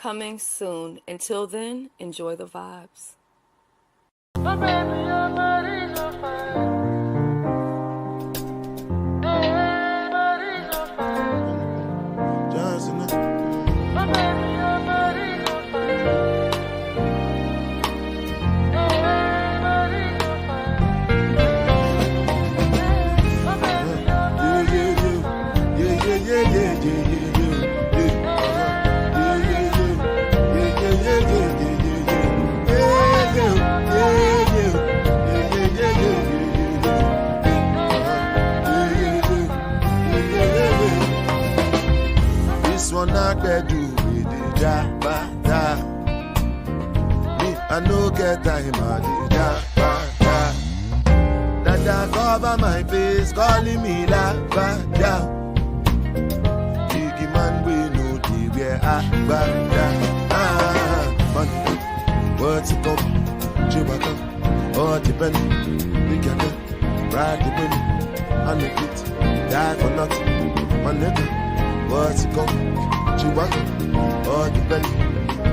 coming soon. Until then, enjoy the vibes. My baby, your body's on fire. Hey, body's on fire. Johnson. My baby, your body's on fire. Hey, body's on fire. My baby, your body's on fire. This one I can do with the jabba. Me, I no get time at the jabba. Dada cover my face, calling me Lavada. Biggie man, we know the where I bada. What's it come? Chewbacca, oh depend. We can go ride the wind and make it die for nothing. My nigga, what's it come? Chewbacca, oh depend.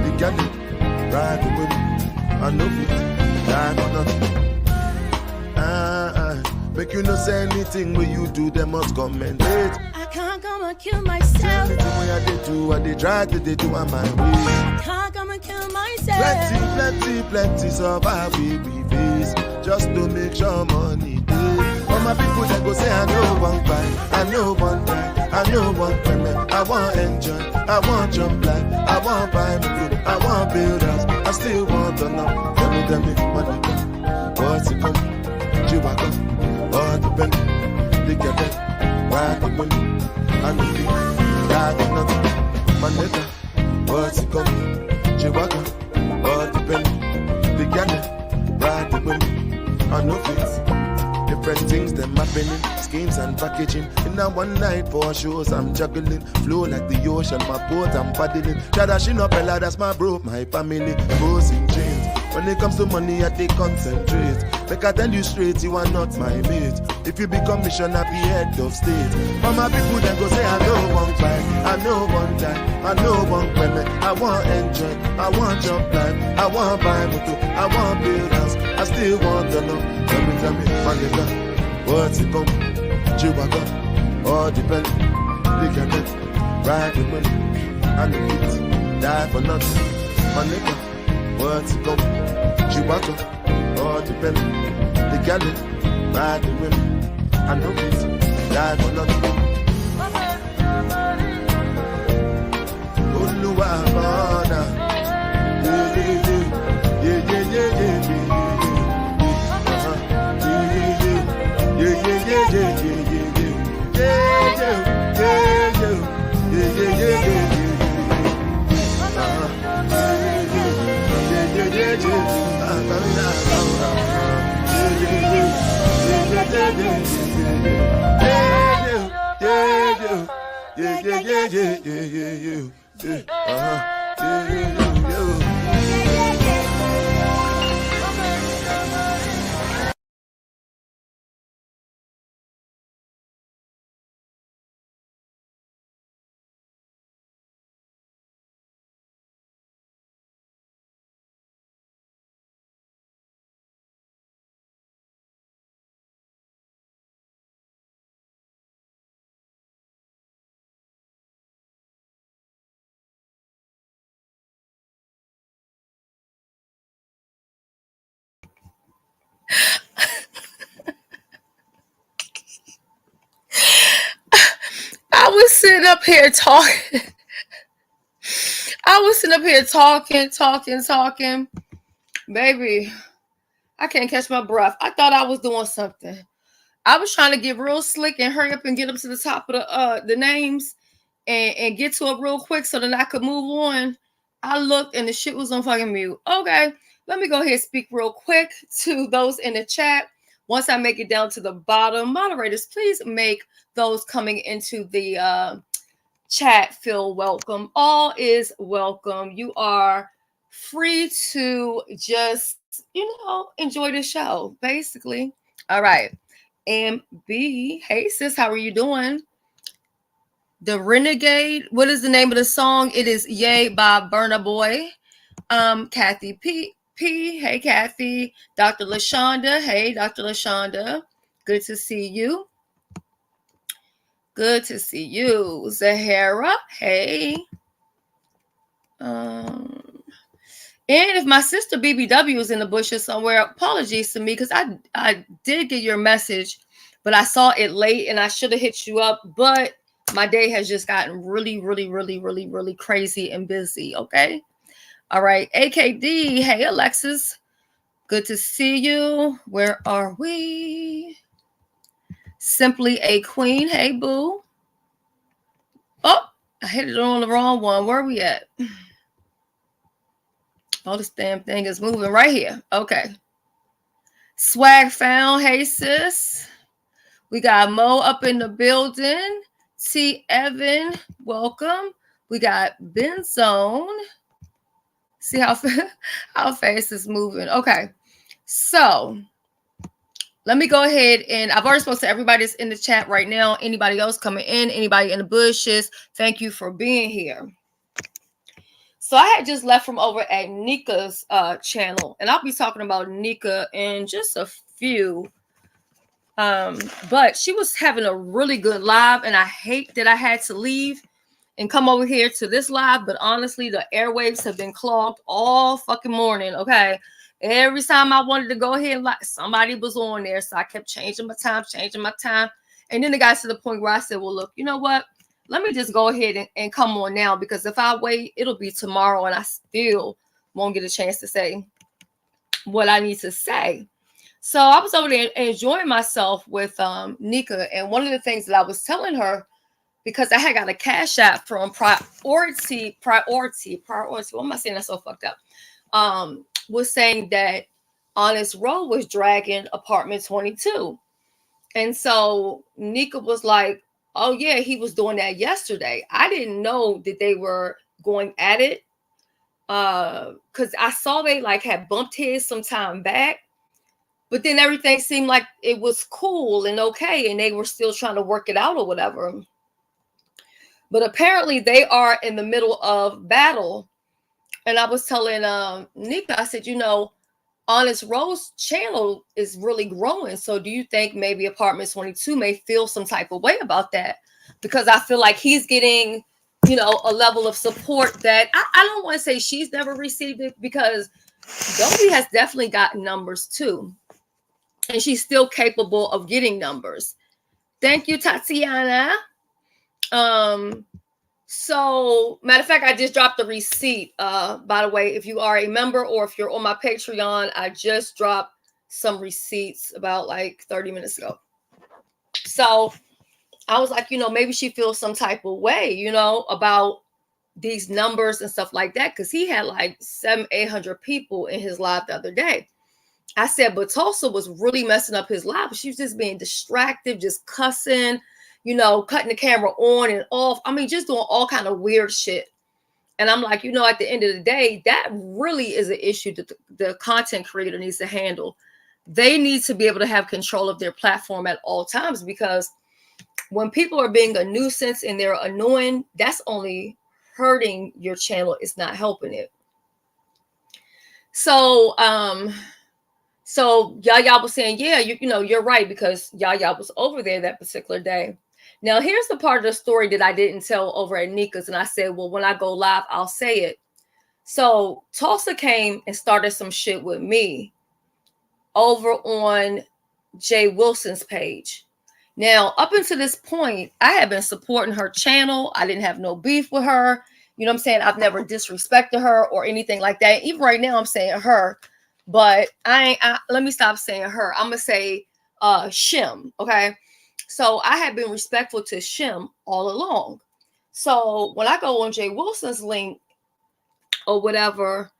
We can go ride the wind and make it die for nothing. Make you no say anything when you do, they must commentate. I can't come and kill myself. Anything when I did do, what they try to they do on my way. I can't come and kill myself. Plenty survive we face just to make sure money day. All my people that go say I know one fight, I know one time, I know one payment. I want enjoy, I want jump life, I want buy me food, I want build house, I still want to know. Tell me, what it come, what's it come, Chewbacca, all the pen, they get it, why the money, and the fee, that is nothing, my nigga, what's it come, Chewbacca, all the pen, they get it, why the money, and no fees. Different things them happening, schemes and packaging. In a one night for shows I'm juggling, flow like the ocean, my boat I'm paddling. Tradition up Bella, that's my bro, my family, bows in chains. When it comes to money, I take concentrate. Like I tell you straight, you are not my mate. If you become mission, I be head of state. But my people then go say I know one fight, I know one time, I know one payment. I want enjoy, I want jump life, I want buy motor, I want build house, I still want to know. Tell me, my nigga, what's it come? Chewbacca, all depend. They can get ride the money, and the kids die for nothing. My nigga, what's it come? Chewbacca, all depend. They can get ride the money, and the kids die for nothing. Oluwabana, yeah. I was sitting up here talking. talking. Baby, I can't catch my breath. I thought I was doing something. I was trying to get real slick and hurry up and get up to the top of the names and get to it real quick so that I could move on. I looked and the shit was on fucking mute. Okay, let me go ahead and speak real quick to those in the chat. Once I make it down to the bottom, moderators, please make those coming into the chat feel welcome. All is welcome. You are free to just, enjoy the show, basically. All right. MB, hey sis, how are you doing? The Renegade. What is the name of the song? It is Yay by Burna Boy. Kathy P. Hey, Kathy. Dr. LaShonda. Hey, Dr. LaShonda. Good to see you. Good to see you. Zahara. Hey. And if my sister BBW is in the bushes somewhere, apologies to me because I did get your message, but I saw it late and I should have hit you up. But my day has just gotten really, really, really, really, really crazy and busy. Okay. All right. AKD. Hey, Alexis. Good to see you. Where are we? Simply a Queen. Hey, boo. Oh, I hit it on the wrong one. Where are we at? Oh, this damn thing is moving right here. Okay. Swag found. Hey, sis. We got Mo up in the building. T. Evan, welcome. We got Benzone. See how fast it's moving. Okay. So let me go ahead and I've already spoken to everybody that's in the chat right now. Anybody else coming in, anybody in the bushes, thank you for being here. So I had just left from over at Nika's channel, and I'll be talking about Nika in just a few. But she was having a really good live, and I hate that I had to leave and come over here to this live. But honestly, the airwaves have been clogged all fucking morning. Okay. Every time I wanted to go ahead and like somebody was on there. So I kept changing my time. And then it got to the point where I said, well, look, you know what? Let me just go ahead and come on now, because if I wait, it'll be tomorrow and I still won't get a chance to say what I need to say. So I was over there enjoying myself with Nika. And one of the things that I was telling her, because I had got a cash app from priority. What am I saying? That's so fucked up. Was saying that Honest Road was dragging apartment 22. And so Nika was like, oh yeah, he was doing that yesterday. I didn't know that they were going at it. Because I saw they like had bumped heads some time back. But then everything seemed like it was cool and okay. And they were still trying to work it out or whatever. But apparently they are in the middle of battle. And I was telling Nika, I said, you know, Honest Road's channel is really growing. So do you think maybe Apartment 22 may feel some type of way about that? Because I feel like he's getting, you know, a level of support that I don't want to say she's never received it, because Dobie has definitely gotten numbers too. And she's still capable of getting numbers. Thank you, Tatiana. So, matter of fact, I just dropped the receipt. By the way, if you are a member or if you're on my Patreon, I just dropped some receipts about like 30 minutes ago. So I was like, you know, maybe she feels some type of way, you know, about these numbers and stuff like that. Because he had like 700-800 people in his live the other day. I said, but Tulsa was really messing up his live. She was just being distracted, just cussing, you know, cutting the camera on and off. I mean, just doing all kind of weird shit. And I'm like, you know, at the end of the day, that really is an issue that the content creator needs to handle. They need to be able to have control of their platform at all times, because when people are being a nuisance and they're annoying, that's only hurting your channel. It's not helping it. So, Yaya was saying, yeah, you know, you're right, because Yaya was over there that particular day. Now, here's the part of the story that I didn't tell over at Nika's. And I said, well, when I go live, I'll say it. So Tulsa came and started some shit with me over on Jay Wilson's page. Now, up until this point, I had been supporting her channel. I didn't have no beef with her. You know what I'm saying? I've never disrespected her or anything like that. Even right now, I'm saying her. But let me stop saying her. I'm going to say Shim, okay? So I have been respectful to Shim all along. So when I go on Jay Wilson's link or whatever,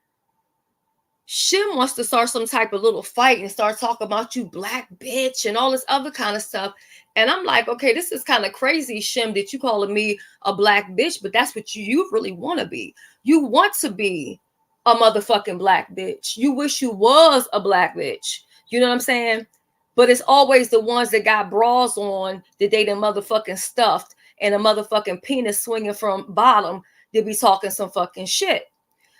Shim wants to start some type of little fight and start talking about you black bitch and all this other kind of stuff. And I'm like, okay, this is kind of crazy, Shim, that you calling me a black bitch, but that's what you really want to be. You want to be a motherfucking black bitch. You wish you was a black bitch. You know what I'm saying? But it's always the ones that got bras on that they done motherfucking stuffed. and a motherfucking penis swinging from bottom to be talking some fucking shit.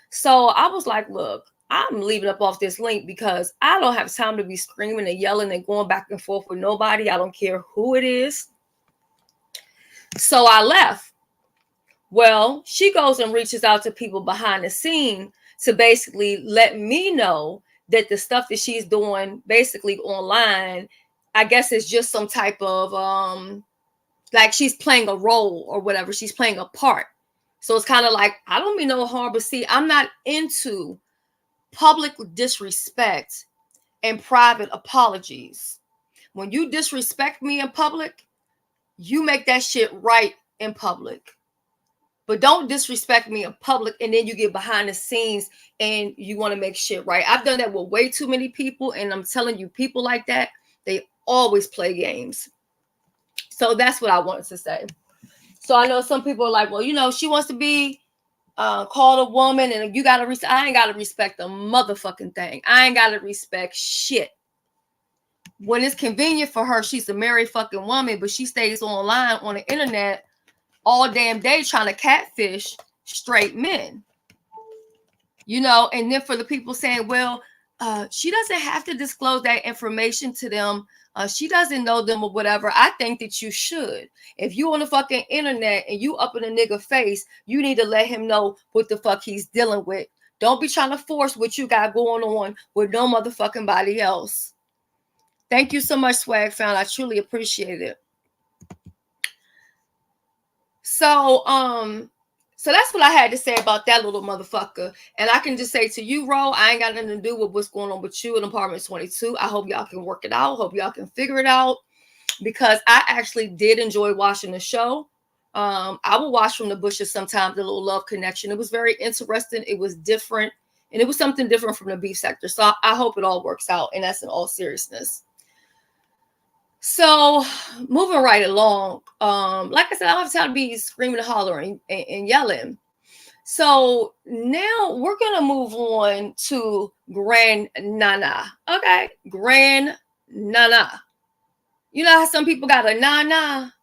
So I was like, look, I'm leaving up off this link because I don't have time to be screaming and yelling and going back and forth with nobody. I don't care who it is. So I left. Well, she goes and reaches out to people behind the scene to basically let me know that the stuff that she's doing basically online, I guess it's just some type of like she's playing a role or whatever. She's playing a part. So it's kind of like, I don't mean no harm, but see, I'm not into public disrespect and private apologies. When you disrespect me in public, you make that shit right in public. But don't disrespect me in public and then you get behind the scenes and you want to make shit right. I've done that with way too many people, and I'm telling you, people like that, they always play games. So that's what I wanted to say. So I know some people are like, well, you know, she wants to be called a woman, and you gotta I ain't gotta respect a motherfucking thing. I ain't gotta respect shit. When it's convenient for her, she's a married fucking woman, but she stays online on the internet all damn day trying to catfish straight men. You know, and then for the people saying, well, she doesn't have to disclose that information to them. She doesn't know them or whatever. I think that you should. If you on the fucking internet and you up in a nigga face, you need to let him know what the fuck he's dealing with. Don't be trying to force what you got going on with no motherfucking body else. Thank you so much, Swag Found. I truly appreciate it. So that's what I had to say about that little motherfucker. And I can just say to you, Ro, I ain't got nothing to do with what's going on with you in Apartment 22. I hope y'all can work it out. Hope y'all can figure it out, because I actually did enjoy watching the show. I will watch From the Bushes sometimes, the little love connection. It was very interesting. It was different. And it was something different from the beef sector. So I hope it all works out. And that's in all seriousness. So moving right along, like I said, I don't have time to be screaming and hollering and yelling. So now we're going to move on to Grand Nana. Okay, Grand Nana. You know how some people got a Nana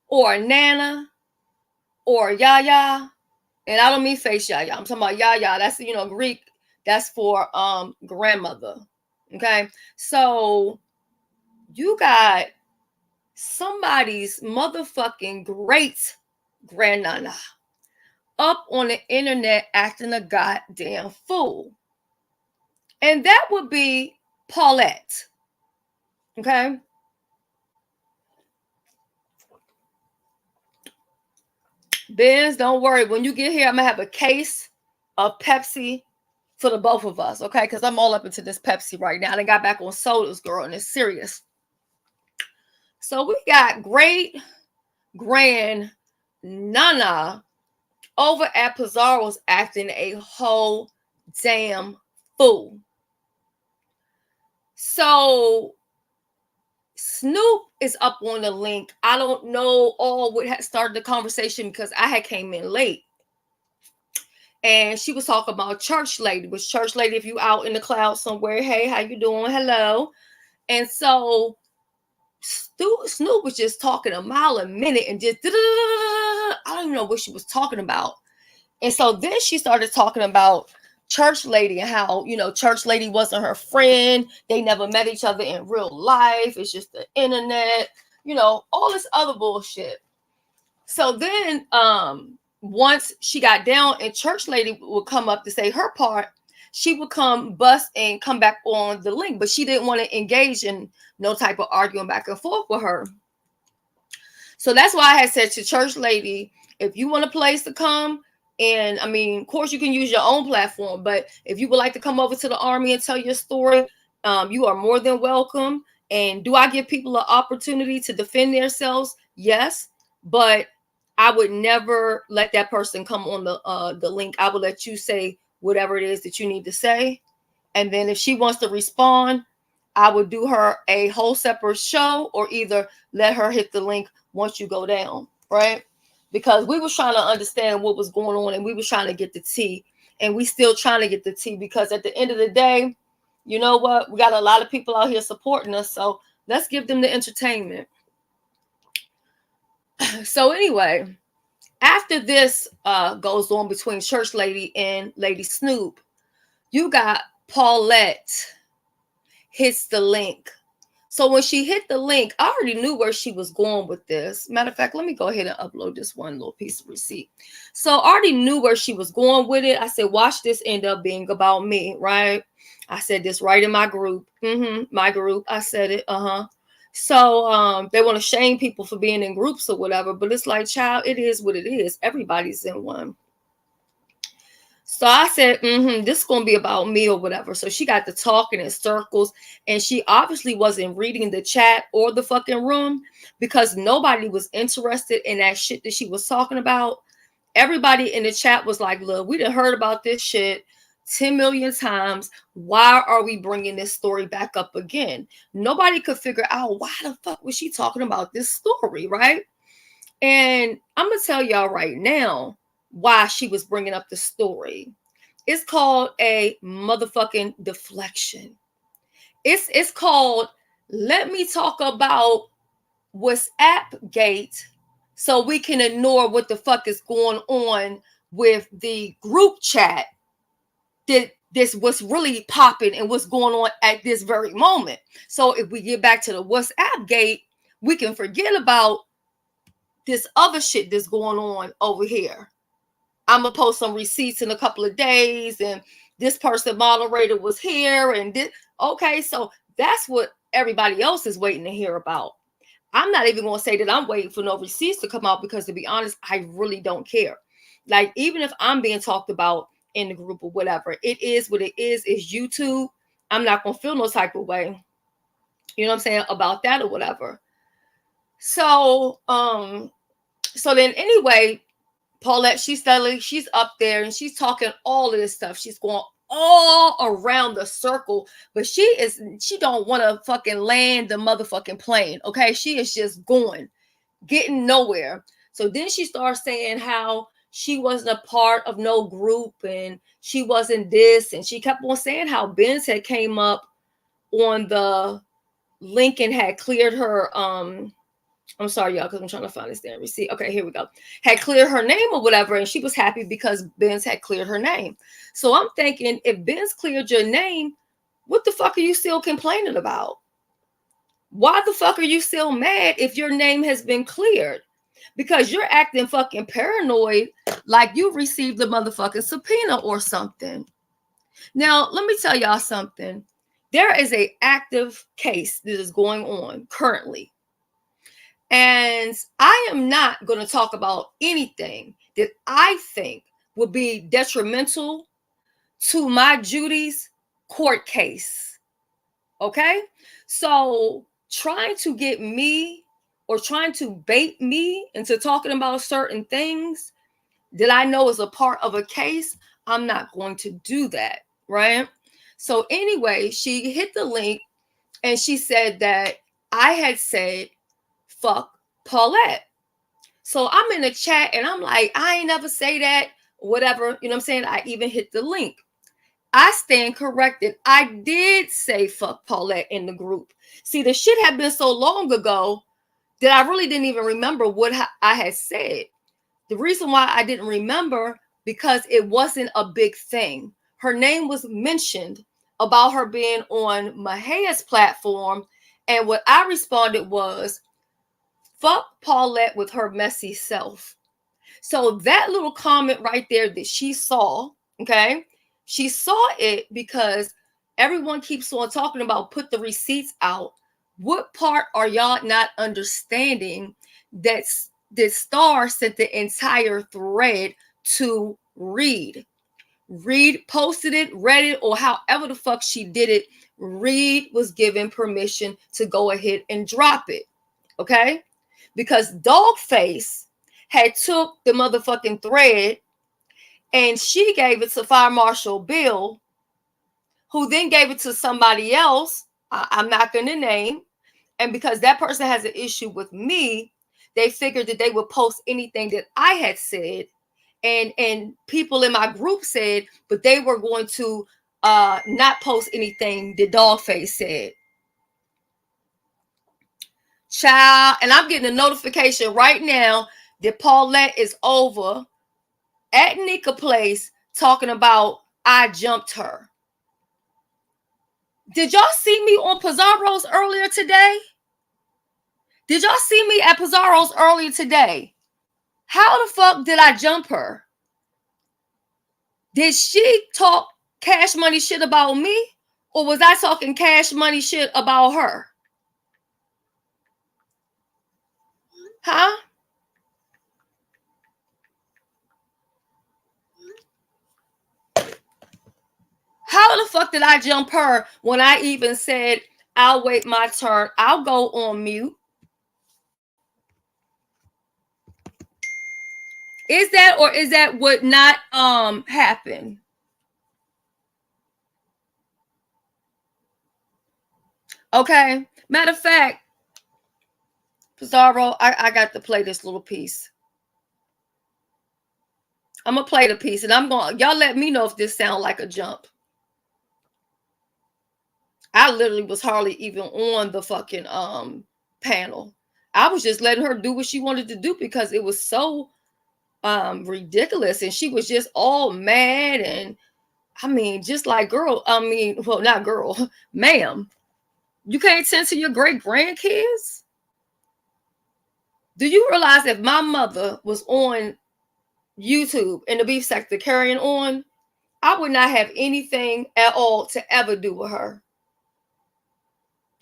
or a Nana or a Yaya? And I don't mean face Yaya. I'm talking about Yaya. That's, you know, Greek. That's for grandmother. Okay, so you got somebody's motherfucking great grandnana up on the internet acting a goddamn fool. And that would be Paulette. Okay? Benz, don't worry. When you get here, I'm going to have a case of Pepsi for the both of us. Okay? Because I'm all up into this Pepsi right now. I got back on sodas, girl, and it's serious. So we got great grand Nana over at Pizarro's acting a whole damn fool. So Snoop is up on the link. I don't know all what had started the conversation because I had came in late. And she was talking about Church Lady. Was Church Lady, if you out in the cloud somewhere, hey, how you doing? Hello. And so Snoop was just talking a mile a minute and just I don't even know what she was talking about. And so then she started talking about Church Lady and how, you know, Church Lady wasn't her friend. They never met each other in real life. It's just the internet, you know, all this other bullshit. So then once she got down and Church Lady would come up to say her part, she would come bust and come back on the link, but she didn't want to engage in no type of arguing back and forth with her. So that's why I had said to Church Lady, if you want a place to come, and I mean, of course you can use your own platform, but if you would like to come over to the Army and tell your story, you are more than welcome. And do I give people an opportunity to defend themselves? Yes, but I would never let that person come on the link. I would let you say whatever it is that you need to say. And then if she wants to respond, I would do her a whole separate show, or either let her hit the link once you go down, right? Because we was trying to understand what was going on, and we was trying to get the tea, and we still trying to get the tea, because at the end of the day, you know what? We got a lot of people out here supporting us, so let's give them the entertainment. So anyway, after this goes on between Church Lady and Lady Snoop, you got Paulette hits the link. So when she hit the link, I already knew where she was going with this. Matter of fact, let me go ahead and upload this one little piece of receipt. So I already knew where she was going with it. I said, watch this end up being about me, right? I said this right in my group. My group. I said it. So they want to shame people for being in groups or whatever, but it's like, child, it is what it is. Everybody's in one. So I said, this is going to be about me or whatever. So she got to talking in circles, and she obviously wasn't reading the chat or the fucking room because nobody was interested in that shit that she was talking about. Everybody in the chat was like, look, we done heard about this shit 10 million times. Why are we bringing this story back up again? Nobody could figure out why the fuck was she talking about this story, right? And I'm going to tell y'all right now why she was bringing up the story. It's called a motherfucking deflection. It's called, let me talk about WhatsApp gate so we can ignore what the fuck is going on with the group chat. This what's really popping and what's going on at this very moment. So if we get back to the WhatsApp gate, we can forget about this other shit that's going on over here. I'm gonna post some receipts in a couple of days, and this person moderator was here, and this. Okay, so that's what everybody else is waiting to hear about. I'm not even gonna say that I'm waiting for no receipts to come out because, to be honest, I really don't care. Like, even if I'm being talked about in the group or whatever, it is what it is. It's YouTube. I'm not gonna feel no type of way, you know what I'm saying, about that or whatever. So then anyway, Paulette, she's up there and she's talking all of this stuff. She's going all around the circle, but she don't want to fucking land the motherfucking plane. Okay. She is just getting nowhere. So then she starts saying how she wasn't a part of no group and she wasn't this. And she kept on saying how Benz had came up on the link and had cleared her, I'm sorry, y'all, because I'm trying to find this damn receipt. Okay, here we go. Had cleared her name or whatever, and she was happy because Benz had cleared her name. So I'm thinking, if Benz cleared your name, what the fuck are you still complaining about? Why the fuck are you still mad if your name has been cleared? Because you're acting fucking paranoid like you received the motherfucking subpoena or something. Now, let me tell y'all something. There is an active case that is going on currently. And I am not going to talk about anything that I think would be detrimental to my Judy's court case. Okay? So trying to get me or trying to bait me into talking about certain things that I know is a part of a case, I'm not going to do that, right? So anyway, she hit the link and she said that I had said, fuck Paulette. So I'm in the chat and I'm like, I ain't never say that, whatever. You know what I'm saying? I even hit the link. I stand corrected. I did say fuck Paulette in the group. See, the shit had been so long ago that I really didn't even remember what I had said. The reason why I didn't remember, because it wasn't a big thing. Her name was mentioned about her being on Mahea's platform. And what I responded was, fuck Paulette with her messy self. So that little comment right there that she saw, okay, she saw it because everyone keeps on talking about put the receipts out. What part are y'all not understanding? That Star sent the entire thread to Reed. Reed posted it, read it, or however the fuck she did it. Reed was given permission to go ahead and drop it. Okay? Because Dogface had took the motherfucking thread and she gave it to Fire Marshal Bill, who then gave it to somebody else. I'm not going to name. And because that person has an issue with me, they figured that they would post anything that I had said. And people in my group said, but they were going to not post anything that Dogface said. Child, and I'm getting a notification right now that Paulette is over at Nika Place talking about I jumped her. Did y'all see me on Pizarro's earlier today? Did y'all see me at Pizarro's earlier today? How the fuck did I jump her? Did she talk Cash Money shit about me? Or was I talking Cash Money shit about her? Huh? How the fuck did I jump her when I even said, I'll wait my turn, I'll go on mute? Is that or is that what not happen? Okay. Matter of fact, Pizarro, I got to play this little piece. I'm gonna play the piece and I'm gonna y'all let me know if this sounds like a jump. I literally was hardly even on the fucking panel. I was just letting her do what she wanted to do because it was so ridiculous, and she was just all mad, and I mean, just like girl, I mean, well, not girl, ma'am, you can't tend to your great grandkids? Do you realize if my mother was on YouTube in the beef sector carrying on, I would not have anything at all to ever do with her?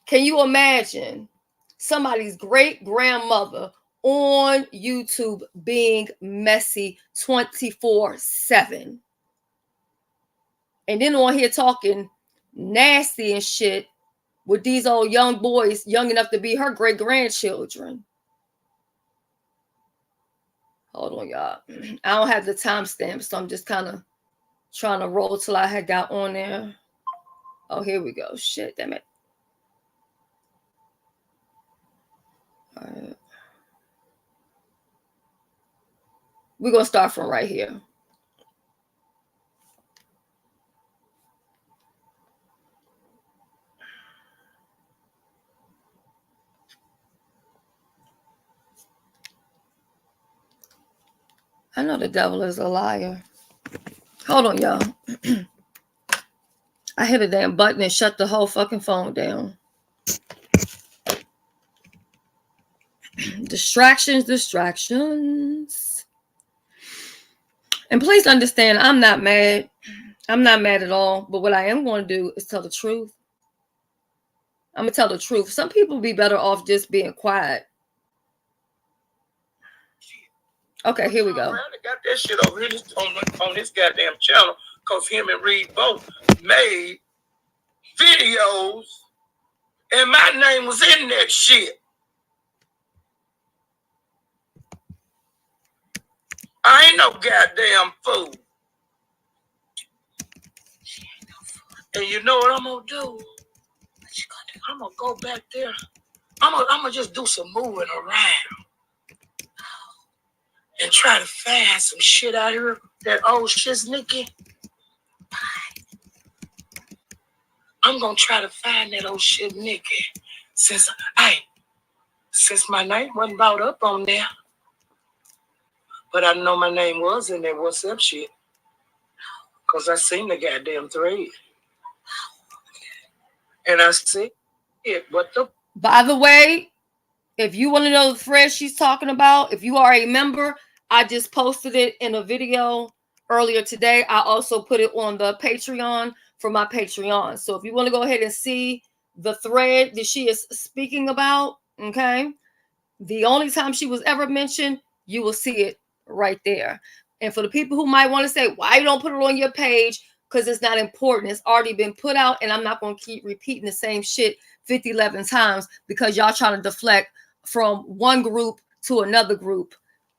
Can you imagine somebody's great grandmother on YouTube being messy 24/7? And then on here talking nasty and shit with these old young boys young enough to be her great grandchildren. Hold on, y'all. I don't have the timestamp, so I'm just kind of trying to roll till I had got on there. Oh, here we go. Shit, damn it. All right. We're going to start from right here. I know the devil is a liar. Hold on, y'all. I hit a damn button and shut the whole fucking phone down. Distractions. And please understand, I'm not mad. I'm not mad at all. But what I am going to do is tell the truth. I'm going to tell the truth. Some people be better off just being quiet. Okay, here we go. I got that shit over here on this goddamn channel because him and Reed both made videos and my name was in that shit. I ain't no goddamn fool. And you know what I'm gonna do? What you gonna do? I'm gonna go back there. I'm gonna just do some moving around and try to find some shit out here. That old shiznicky. I'm gonna try to find that old shiznicky. Since my name wasn't brought up on there. But I know my name was in that What's Up shit. Because I seen the goddamn thread. And I see it. What the? By the way, if you want to know the thread she's talking about, if you are a member, I just posted it in a video earlier today. I also put it on the Patreon for my Patreon. So if you want to go ahead and see the thread that she is speaking about, okay, the only time she was ever mentioned, you will see it right there. And for the people who might want to say, why you don't put it on your page? Because it's not important. It's already been put out, and I'm not going to keep repeating the same shit 11 times because y'all trying to deflect from one group to another group.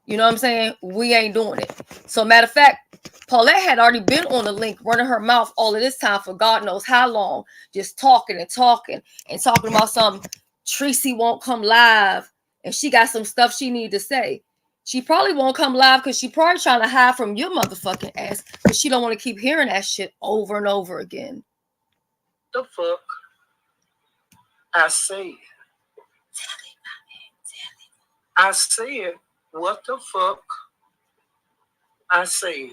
You know what I'm saying? We ain't doing it. So matter of fact, Paulette had already been on the link running her mouth all of this time for God knows how long, just talking about some Tracy won't come live and she got some stuff she need to say. She probably won't come live because she probably trying to hide from your motherfucking ass because she don't want to keep hearing that shit over and over again. The fuck? I see. I said, what the fuck? I said.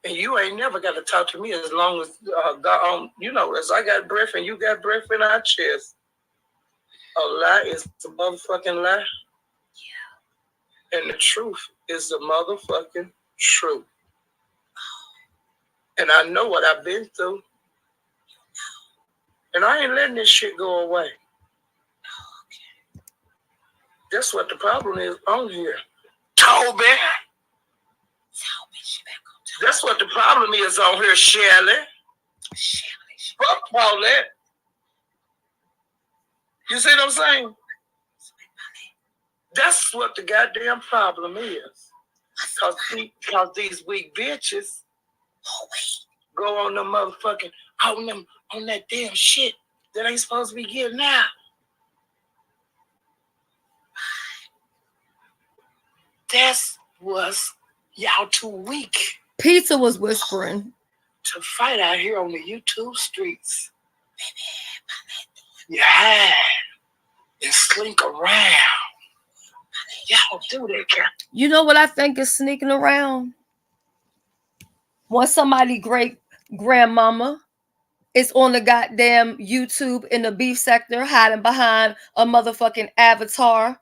And you ain't never got to talk to me as long as God, as I got breath and you got breath in our chest. A lie is a motherfucking lie. Yeah. And the truth is the motherfucking truth. And I know what I've been through. And I ain't letting this shit go away. Okay. That's what the problem is on here. Toby. That's what the problem is on here, Shelly. Fuck Paulette. You see what I'm saying? That's what the goddamn problem is. Because these weak bitches go on the motherfucking, on that damn shit that ain't supposed to be getting out. That's was y'all too weak. Pizza was whispering to fight out here on the YouTube streets. You hide and slink around. Y'all do that, Cap. You know what I think is sneaking around? When somebody great grandmama is on the goddamn YouTube in the beef sector hiding behind a motherfucking avatar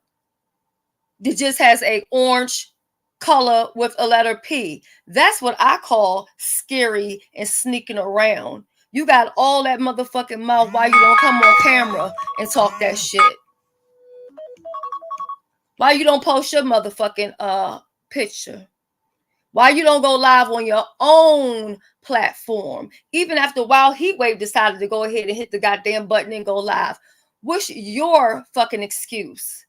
that just has a orange color with a letter P. That's what I call scary and sneaking around. You got all that motherfucking mouth. Why you don't come on camera and talk that shit? Why you don't post your motherfucking picture? Why you don't go live on your own platform? Even after Wild Heatwave decided to go ahead and hit the goddamn button and go live. What's your fucking excuse?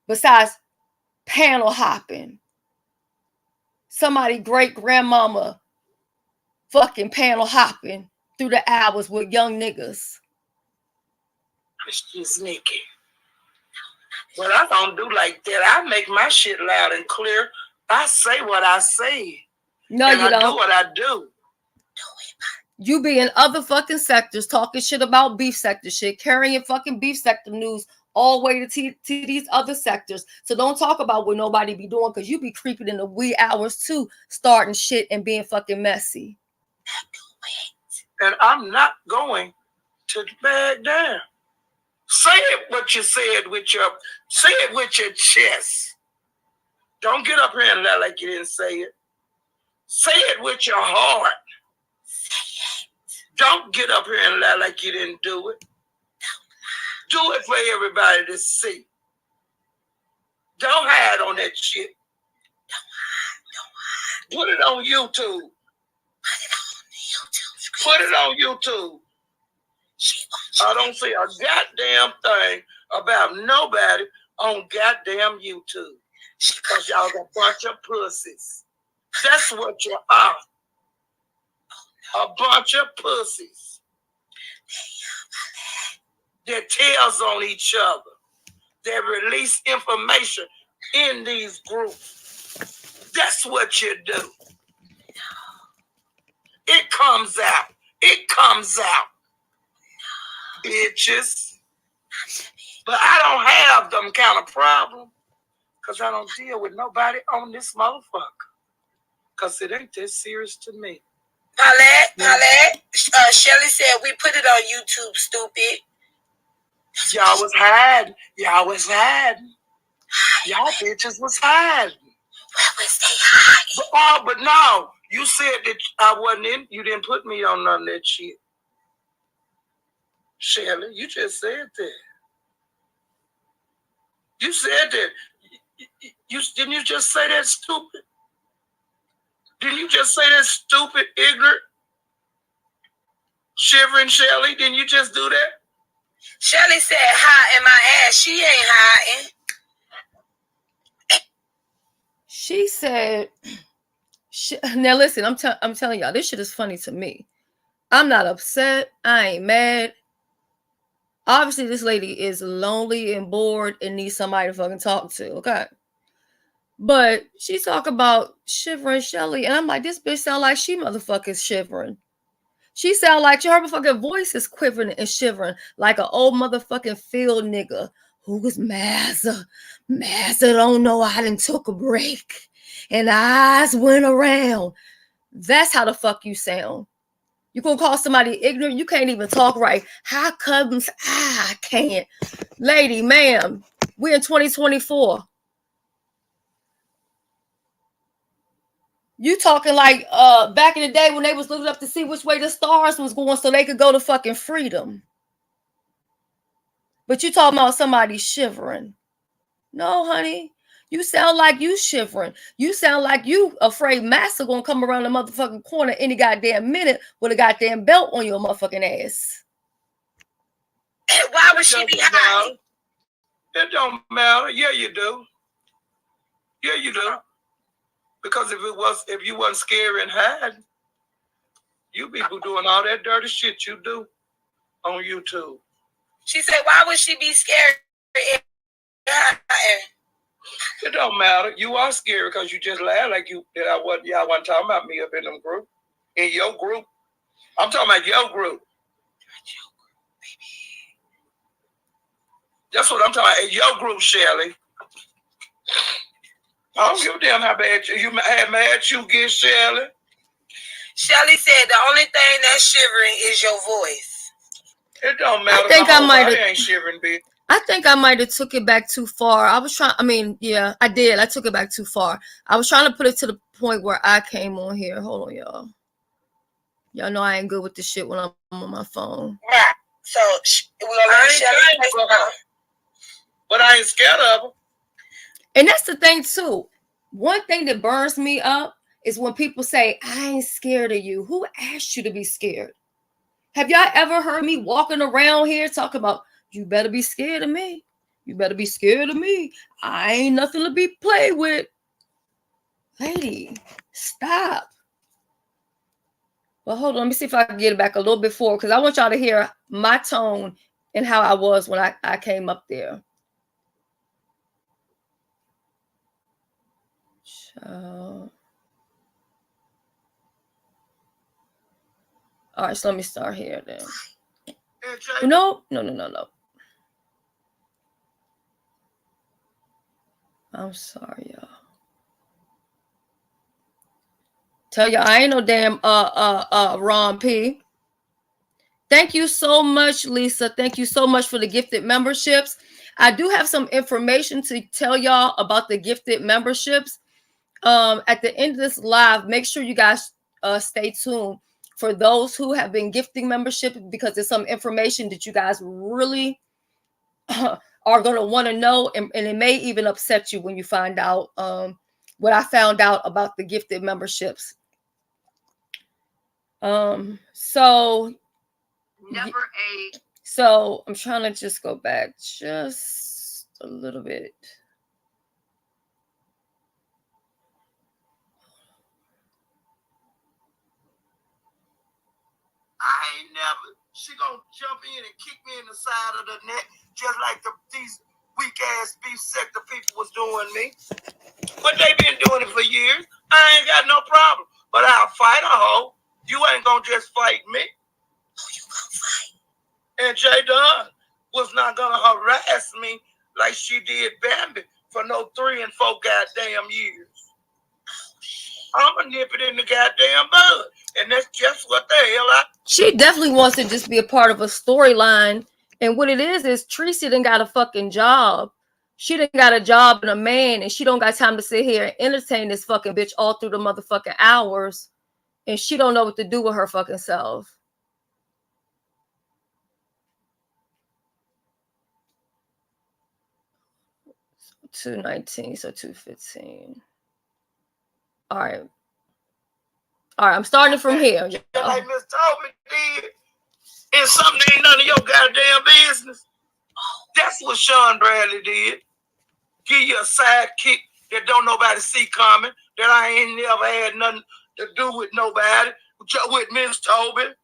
Besides panel hopping. Somebody great grandmama fucking panel hopping through the hours with young niggas. She's Nikki. Well, I don't do like that. I make my shit loud and clear. I say what I say. No, and you don't. I do what I do. You be in other fucking sectors talking shit about beef sector shit, carrying fucking beef sector news all the way to these other sectors. So don't talk about what nobody be doing, because you be creeping in the wee hours too, starting shit and being fucking messy. And I'm not going to back down. Say it what you said say it with your chest. Don't get up here and lie like you didn't say it. Say it with your heart. Say it. Don't get up here and lie like you didn't do it. Do it for everybody to see. Don't hide on that shit. Don't hide. Put it on YouTube. Put it on YouTube. I don't see a goddamn thing about nobody on goddamn YouTube. Because y'all a bunch of pussies. That's what you are. A bunch of pussies that tells on each other. They release information in these groups. That's what you do. It comes out. It comes out. Bitches. But I don't have them kind of problem. Because I don't deal with nobody on this motherfucker. Because it ain't that serious to me. Paulette, Shelly said we put it on YouTube, stupid. Y'all was hiding. Y'all bitches was hiding. Where was they hiding? But no, you said that I wasn't in. You didn't put me on none of that shit. Shelly, you just said that. You said that. Didn't you just say that stupid? Didn't you just say that stupid, ignorant, shivering Shelly? Didn't you just do that? Shelly said hi in my ass. She ain't hiding. She said, now listen, I'm telling y'all, this shit is funny to me. I'm not upset. I ain't mad. Obviously, this lady is lonely and bored and needs somebody to fucking talk to, okay? But she talk about shivering Shelly, and I'm like, this bitch sound like she motherfucking shivering. She sound like her motherfucking voice is quivering and shivering like an old motherfucking field nigga who was Massa? Massa don't know I done took a break. And eyes went around. That's how the fuck you sound. You gonna call somebody ignorant? You can't even talk right. How comes I can't? Lady, ma'am, we're in 2024. You talking like back in the day when they was looking up to see which way the stars was going so they could go to fucking freedom. But you talking about somebody shivering. No, honey. You sound like you shivering. You sound like you afraid Master gonna come around the motherfucking corner any goddamn minute with a goddamn belt on your motherfucking ass. Why would she be hiding? It don't matter. Yeah, you do. Yeah, you do. Because if you wasn't scary and hiding, you be doing all that dirty shit you do on YouTube. She said, why would she be scared? It don't matter. You are scary because you just laughed like y'all wasn't talking about me up in them group. In your group. I'm talking about your group. That's what I'm talking about. In your group, Shelly. I don't give a damn how bad you had mad you get, Shelly. Shelly said the only thing that's shivering is your voice. It don't matter. I think I might have. Ain't shivering, bitch. I think I might have took it back too far. I did. I took it back too far. I was trying to put it to the point where I came on here. Hold on, y'all. Y'all know I ain't good with this shit when I'm on my phone. Right. So we're gonna let Shelly. But I ain't scared of her. And that's the thing too. One thing that burns me up is when people say, I ain't scared of you. Who asked you to be scared? Have y'all ever heard me walking around here talking about, you better be scared of me. You better be scared of me. I ain't nothing to be played with. Lady, stop. Well, hold on. Let me see if I can get it back a little bit forward because I want y'all to hear my tone and how I was when I came up there. All right, so let me start here then. No. I'm sorry, y'all. Tell you I ain't no damn Ron P. Thank you so much, Lisa. Thank you so much for the gifted memberships. I do have some information to tell y'all about the gifted memberships. At the end of this live, make sure you guys stay tuned for those who have been gifting membership because there's some information that you guys really are going to want to know, and it may even upset you when you find out what I found out about the gifted memberships. So I'm trying to just go back just a little bit. She gonna jump in and kick me in the side of the neck, just like these weak ass beef sector people was doing me. But they been doing it for years. I ain't got no problem. But I'll fight a hoe. You ain't gonna just fight me. Oh, you gonna fight? And J Dunn was not gonna harass me like she did Bambi for no 3 and 4 goddamn years. I'm gonna nip it in the goddamn bud. And that's just what the hell She definitely wants to just be a part of a storyline. And what it is Tracy done got a fucking job. She done got a job and a man, and she don't got time to sit here and entertain this fucking bitch all through the motherfucking hours. And she don't know what to do with her fucking self. So 219, so 215. All right, I'm starting from here. like Miss Toby did. And something ain't none of your goddamn business. That's what Sean Bradley did. Give you a sidekick that don't nobody see coming, that I ain't never had nothing to do with nobody, with Miss Toby.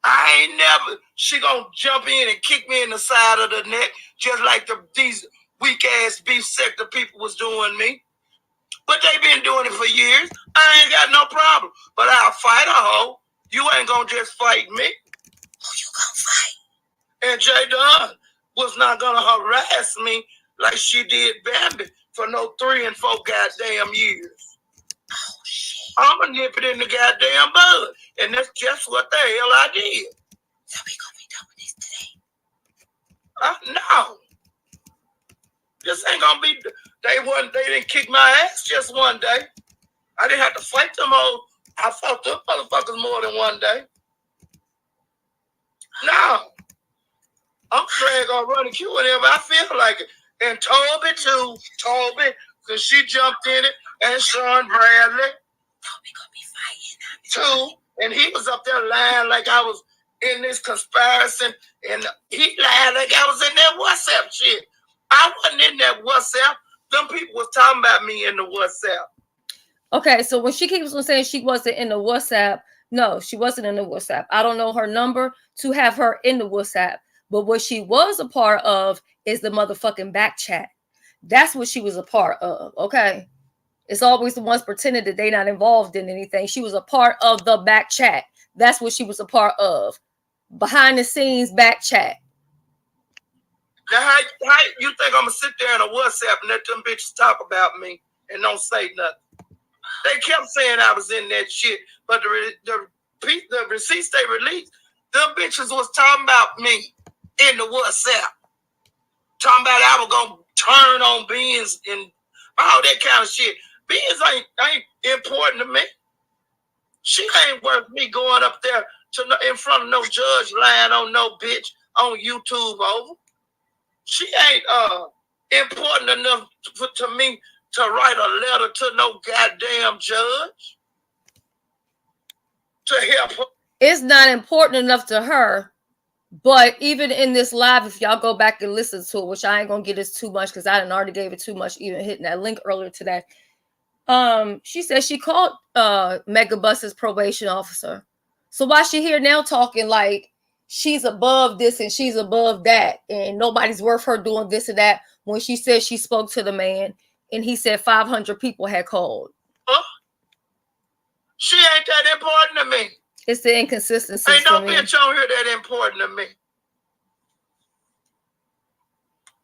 I ain't never. She gonna jump in and kick me in the side of the neck, just like these weak ass beef sector people was doing me. But they been doing it for years. I ain't got no problem. But I'll fight a hoe. You ain't gonna just fight me. Oh, you gonna fight? And J Dunn was not gonna harass me like she did Bambi for no 3 and 4 goddamn years. Oh shit. I'ma nip it in the goddamn bud. And that's just what the hell I did. So we gonna be done with this today? No. This ain't gonna be. They didn't kick my ass just one day. I didn't have to fight them all. I fought them motherfuckers more than one day. No. I'm straight gonna run and kill whenever I feel like it. And Toby too. Toby, because she jumped in it. And Sean Bradley. Toby gonna be fighting. Too. And he was up there lying like I was in this conspiracy. And he lied like I was in that WhatsApp shit. I wasn't in that WhatsApp. Them people was talking about me in the WhatsApp. Okay, so when she keeps on saying she wasn't in the WhatsApp, no, she wasn't in the WhatsApp. I don't know her number to have her in the WhatsApp. But what she was a part of is the motherfucking back chat. That's what she was a part of, okay? It's always the ones pretending that they're not involved in anything. She was a part of the back chat. That's what she was a part of. Behind the scenes back chat. Now, how you think I'm going to sit there in a WhatsApp and let them bitches talk about me and don't say nothing? They kept saying I was in that shit, but the receipts they released, them bitches was talking about me in the WhatsApp. Talking about I was going to turn on Beans and all that kind of shit. Beans ain't important to me. She ain't worth me going up there in front of no judge lying on no bitch on YouTube over. She ain't important enough to me to write a letter to no goddamn judge to help her. It's not important enough to her, but even in this live, if y'all go back and listen to it, which I ain't gonna get this too much because I didn't already gave it too much, even hitting that link earlier today. She said she called Megabus's probation officer. So why she here now talking like she's above this and she's above that and nobody's worth her doing this and that when she said she spoke to the man and he said 500 people had called. Huh? She ain't that important to me. It's the inconsistency. Ain't no bitch on here that important to me.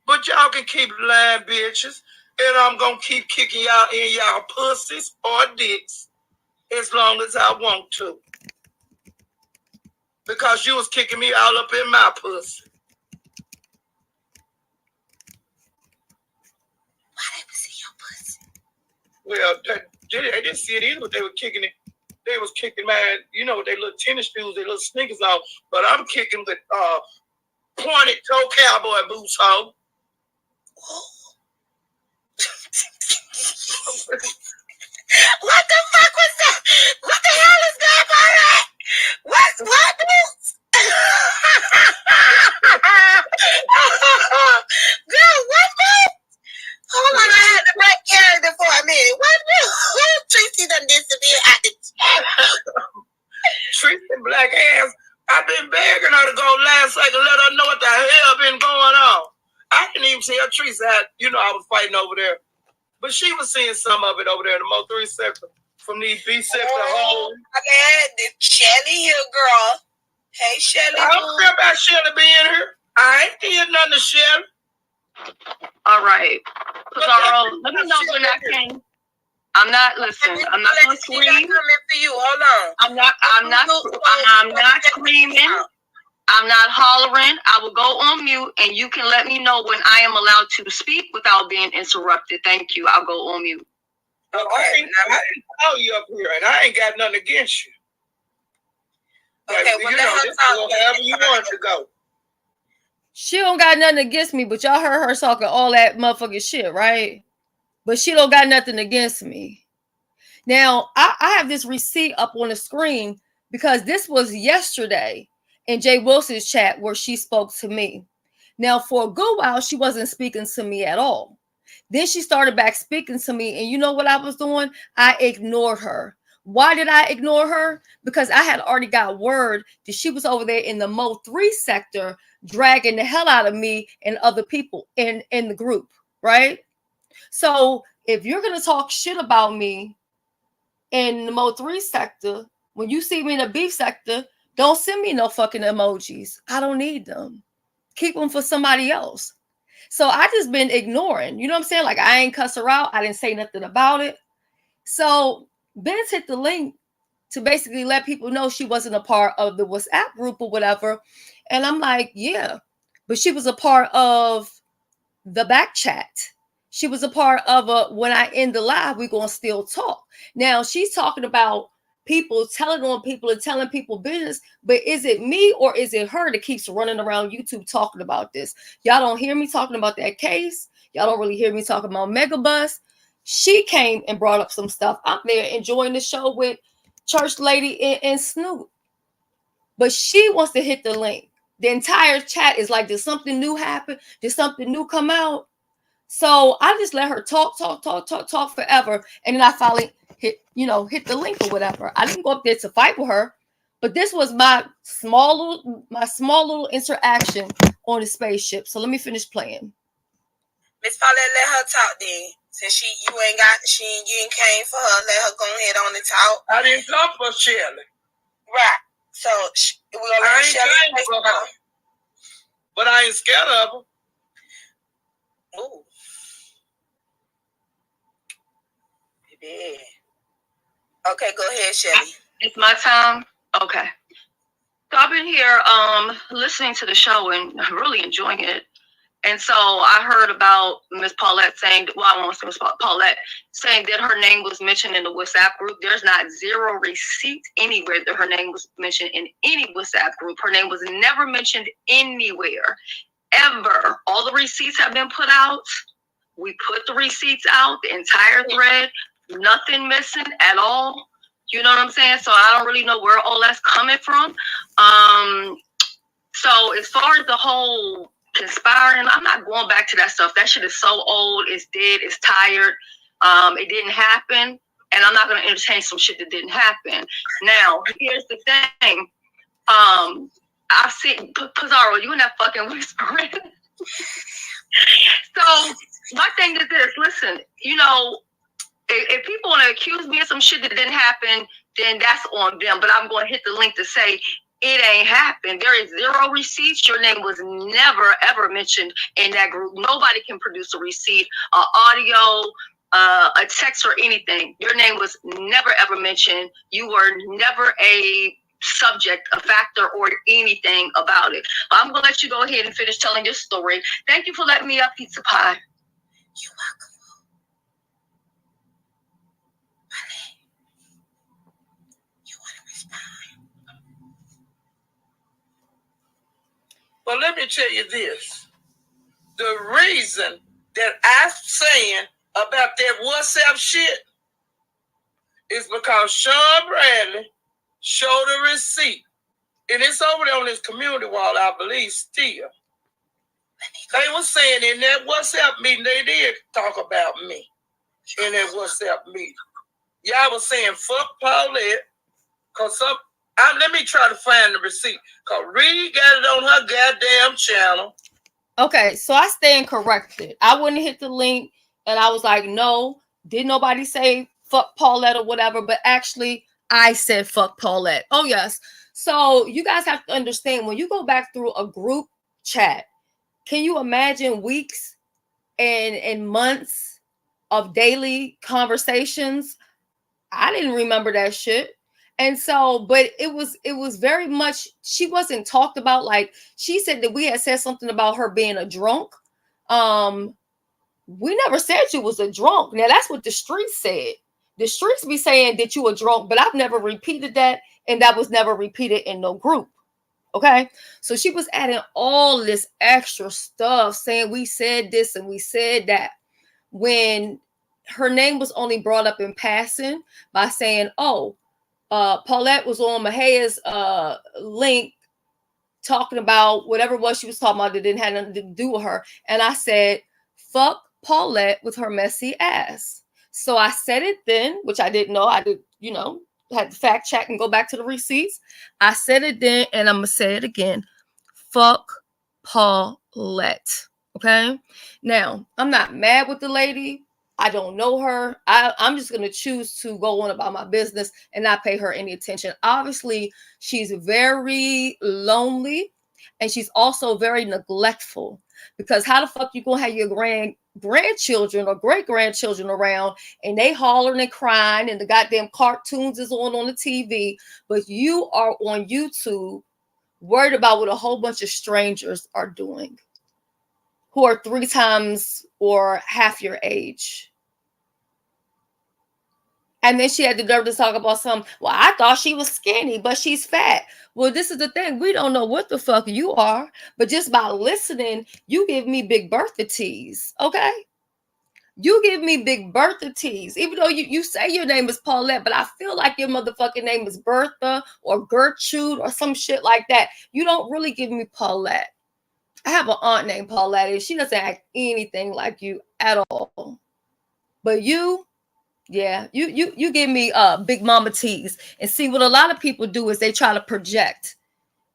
But y'all can keep lying, bitches. And I'm going to keep kicking y'all in y'all pussies or dicks as long as I want to. Because you was kicking me all up in my pussy. Why they was in your pussy? Well, they didn't see it either, but they were kicking it. They was kicking my, you know, they little tennis shoes, they little sneakers on. But I'm kicking with pointed toe cowboy boots on. What the fuck was that? What the hell is that, Paulette? What boots? Girl, what boots? Hold on, I had to break character for a minute. What boots? Tracy done disappeared at the Tracy black ass. I've been begging her to go last second, let her know what the hell been going on. I didn't even tell Tracy I was fighting over there. But she was seeing some of it over there in the Mo 3 sector. From these B sector holes. Okay, Shelly here, girl. Hey, Shelly. I don't care about Shelly being here. I ain't did nothing to Shelly. All right. Pizarro, let me know when I can. I'm not gonna scream. Coming for you. Hold on. I'm not screaming. I'm not hollering. I will go on mute and you can let me know when I am allowed to speak without being interrupted. Thank you. I'll go on mute. I didn't call you up here and I ain't got nothing against you. Okay, well, this go however you want to go. She don't got nothing against me, but y'all heard her talking all that motherfucking shit, right? But she don't got nothing against me. Now, I have this receipt up on the screen because this was yesterday in Jay Wilson's chat where she spoke to me. Now, for a good while, she wasn't speaking to me at all. Then she started back speaking to me, and you know what I was doing? I ignored her. Why did I ignore her? Because I had already got word that she was over there in the Mo 3 sector dragging the hell out of me and other people in the group, right? So if you're going to talk shit about me in the Mo 3 sector, when you see me in the beef sector, don't send me no fucking emojis. I don't need them. keep them for somebody else. So I just been ignoring, you know what I'm saying? Like I ain't cuss her out. I didn't say nothing about it. So Ben's hit the link to basically let people know she wasn't a part of the WhatsApp group or whatever. And I'm like, yeah, but she was a part of the back chat. She was a part of when I end the live, we're going to still talk. Now she's talking about people telling on people and telling people business, but is it me or is it her that keeps running around YouTube talking about this? Y'all don't hear me talking about that case. Y'all don't really hear me talking about Megabus. She came and brought up some stuff. I'm there enjoying the show with Church Lady and Snoop. But she wants to hit the link. The entire chat is like, did something new happen? Did something new come out? So I just let her talk forever. And then I finally hit the link or whatever. I didn't go up there to fight with her. But this was my small little interaction on the spaceship. So let me finish playing. Miss Paulette, let her talk then. Since you ain't came for her, let her go ahead on and talk. I didn't come for Shelly. Right. So we're gonna let Shelly say something. But I ain't scared of her. Ooh. Yeah. Okay, go ahead, Shelly. It's my time. Okay. So I've been here listening to the show and really enjoying it. And so I heard about Miss Paulette saying, well, I want to say Miss Paulette saying that her name was mentioned in the WhatsApp group. There's not zero receipt anywhere that her name was mentioned in any WhatsApp group. Her name was never mentioned anywhere, ever. All the receipts have been put out. We put the receipts out, the entire thread, nothing missing at all. You know what I'm saying? So I don't really know where all that's coming from. So as far as the whole conspiring, I'm not going back to that stuff. That shit is so old, it's dead, it's tired. It didn't happen, and I'm not going to entertain some shit that didn't happen. Now, here's the thing. I've seen Pizarro, you and that fucking whispering. So my thing is this: listen, if people want to accuse me of some shit that didn't happen, then that's on them. But I'm going to hit the link to say it ain't happened. There is zero receipts. Your name was never, ever mentioned in that group. Nobody can produce a receipt, audio, a text, or anything. Your name was never, ever mentioned. You were never a subject, a factor, or anything about it. But I'm going to let you go ahead and finish telling your story. Thank you for letting me up, Pizza Pie. You're welcome. But let me tell you this. The reason that I'm saying about that WhatsApp shit is because Sean Bradley showed a receipt. And it's over there on his community wall, I believe, still. They were saying in that WhatsApp meeting, they did talk about me in that WhatsApp meeting. Y'all was saying, fuck Paulette, because let me try to find the receipt. Because Reed got it on her goddamn channel. Okay, so I stand corrected. I wouldn't hit the link, and I was like, no, did nobody say fuck Paulette or whatever, but actually, I said fuck Paulette. Oh, yes. So you guys have to understand, when you go back through a group chat, can you imagine weeks and months of daily conversations? I didn't remember that shit. And so, but it was very much, she wasn't talked about. Like, she said that we had said something about her being a drunk. We never said she was a drunk. Now, that's what the streets said. The streets be saying that you a drunk, but I've never repeated that. And that was never repeated in no group. Okay. So she was adding all this extra stuff, saying we said this and we said that, when her name was only brought up in passing by saying, oh, Paulette was on Mahaya's link talking about whatever it was she was talking about that didn't have nothing to do with her. And I said, fuck Paulette with her messy ass. So I said it then, which I didn't know. I did, had to fact check and go back to the receipts. I said it then, and I'm going to say it again. Fuck Paulette. Okay? Now, I'm not mad with the lady. I don't know her. I'm just going to choose to go on about my business and not pay her any attention. Obviously, she's very lonely. And she's also very neglectful, because how the fuck you gonna have your grandchildren or great-grandchildren around and they hollering and crying and the goddamn cartoons is on the TV, but you are on YouTube worried about what a whole bunch of strangers are doing who are 3 times or half your age. And then she had the nerve to talk about well, I thought she was skinny, but she's fat. Well, this is the thing. We don't know what the fuck you are, but just by listening, you give me Big Bertha tease, okay? You give me Big Bertha tease, even though you say your name is Paulette, but I feel like your motherfucking name is Bertha or Gertrude or some shit like that. You don't really give me Paulette. I have an aunt named Paulette, and she doesn't act anything like you at all. But you... yeah, you give me Big Mama tease. And see, what a lot of people do is they try to project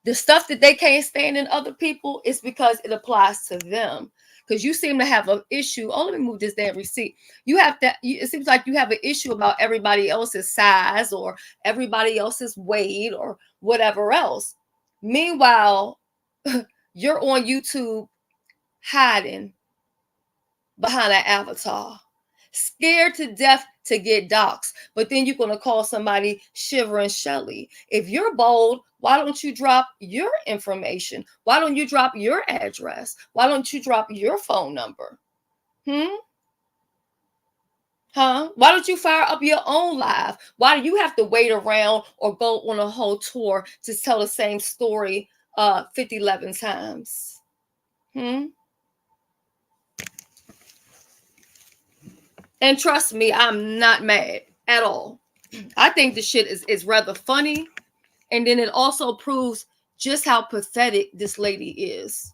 the stuff that they can't stand in other people is because it applies to them. Because you seem to have an issue. Oh, let me move this damn receipt. It seems like you have an issue about everybody else's size or everybody else's weight or whatever else. Meanwhile, you're on YouTube hiding behind an avatar, scared to death to get doxxed, but then you're going to call somebody Shivering Shelly. If you're bold, why don't you drop your information? Why don't you drop your address? Why don't you drop your phone number? Why don't you fire up your own live? Why do you have to wait around or go on a whole tour to tell the same story 11 times? And trust me, I'm not mad at all. I think the shit is rather funny. And then it also proves just how pathetic this lady is.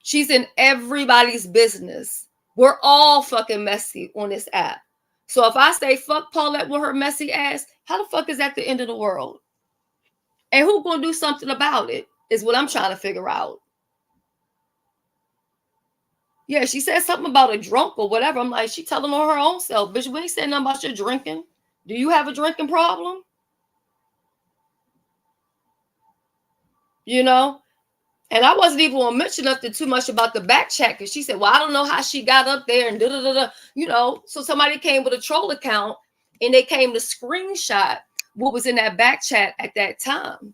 She's in everybody's business. We're all fucking messy on this app. So if I say fuck Paulette with her messy ass, how the fuck is that the end of the world? And who gonna do something about it is what I'm trying to figure out. Yeah, she said something about a drunk or whatever. I'm like, she telling on her own self. Bitch, we ain't saying nothing about your drinking. Do you have a drinking problem? You know? And I wasn't even going to mention nothing too much about the back chat because she said, well, I don't know how she got up there and da-da-da-da. You know, so somebody came with a troll account and they came to screenshot what was in that back chat at that time.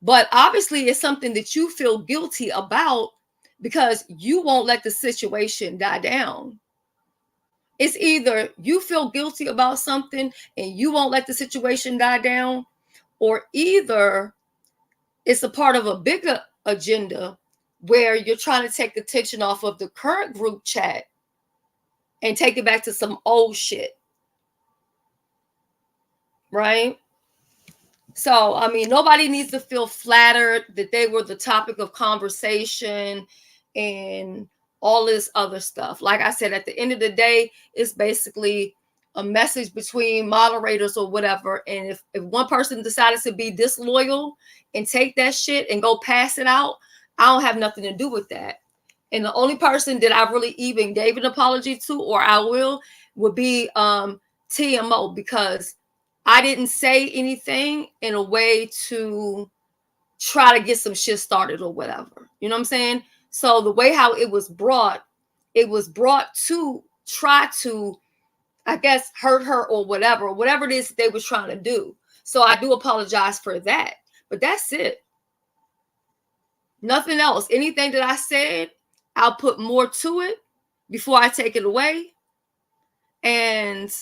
But obviously it's something that you feel guilty about because you won't let the situation die down. It's either you feel guilty about something and you won't let the situation die down, or either it's a part of a bigger agenda where you're trying to take attention off of the current group chat and take it back to some old shit. Right? So, I mean, nobody needs to feel flattered that they were the topic of conversation and all this other stuff. Like I said, at the end of the day, it's basically a message between moderators or whatever. And if one person decided to be disloyal and take that shit and go pass it out, I don't have nothing to do with that. And the only person that I really even gave an apology to, or I will, would be TMO, because I didn't say anything in a way to try to get some shit started or whatever. You know what I'm saying? So the way how it was brought to try to, I guess, hurt her or whatever it is they was trying to do. So I do apologize for that. But that's it. Nothing else. Anything that I said, I'll put more to it before I take it away. And,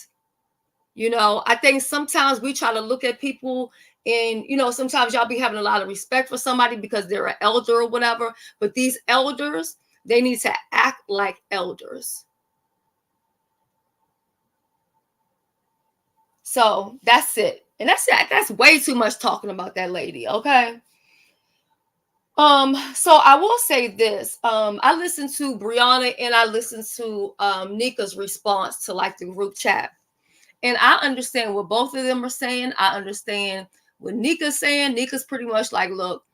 you know, I think sometimes we try to look at people and, you know, sometimes y'all be having a lot of respect for somebody because they're an elder or whatever. But these elders, they need to act like elders. So that's it. And that's way too much talking about that lady, okay? So I will say this. I listened to Brianna and I listened to Nika's response to like the group chat. And I understand what both of them are saying. I understand what Nika's saying. Nika's pretty much like, look,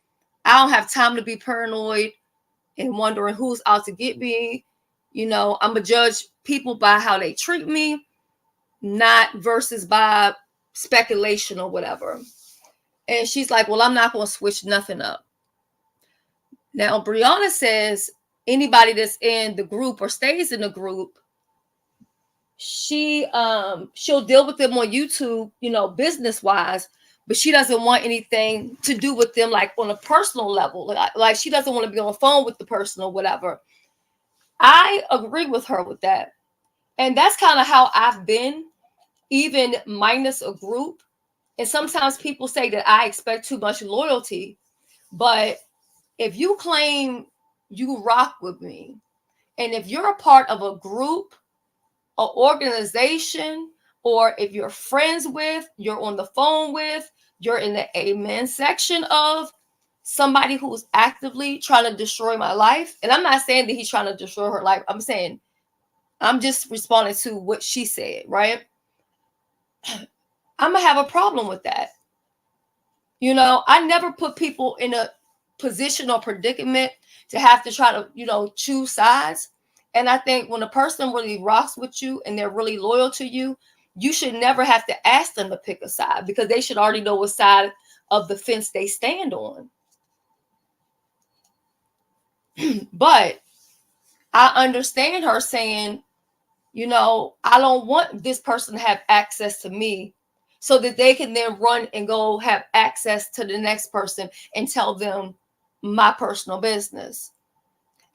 I don't have time to be paranoid and wondering who's out to get me. You know, I'm going to judge people by how they treat me, not versus by speculation or whatever. And she's like, well, I'm not going to switch nothing up. Now, Brianna says anybody that's in the group or stays in the group, she'll deal with them on YouTube, you know, business wise, but she doesn't want anything to do with them like on a personal level. Like she doesn't want to be on the phone with the person or whatever. I agree with her with that. And that's kind of how I've been, even minus a group. And sometimes people say that I expect too much loyalty, but if you claim you rock with me, and if you're a part of a group, an organization, or if you're friends with, you're on the phone with, you're in the amen section of somebody who's actively trying to destroy my life. And I'm not saying that he's trying to destroy her life. I'm saying, I'm just responding to what she said, right? I'm going to have a problem with that. You know, I never put people in a position or predicament to have to try to, you know, choose sides. And I think when a person really rocks with you and they're really loyal to you, you should never have to ask them to pick a side because they should already know what side of the fence they stand on. But I understand her saying, you know, I don't want this person to have access to me so that they can then run and go have access to the next person and tell them my personal business.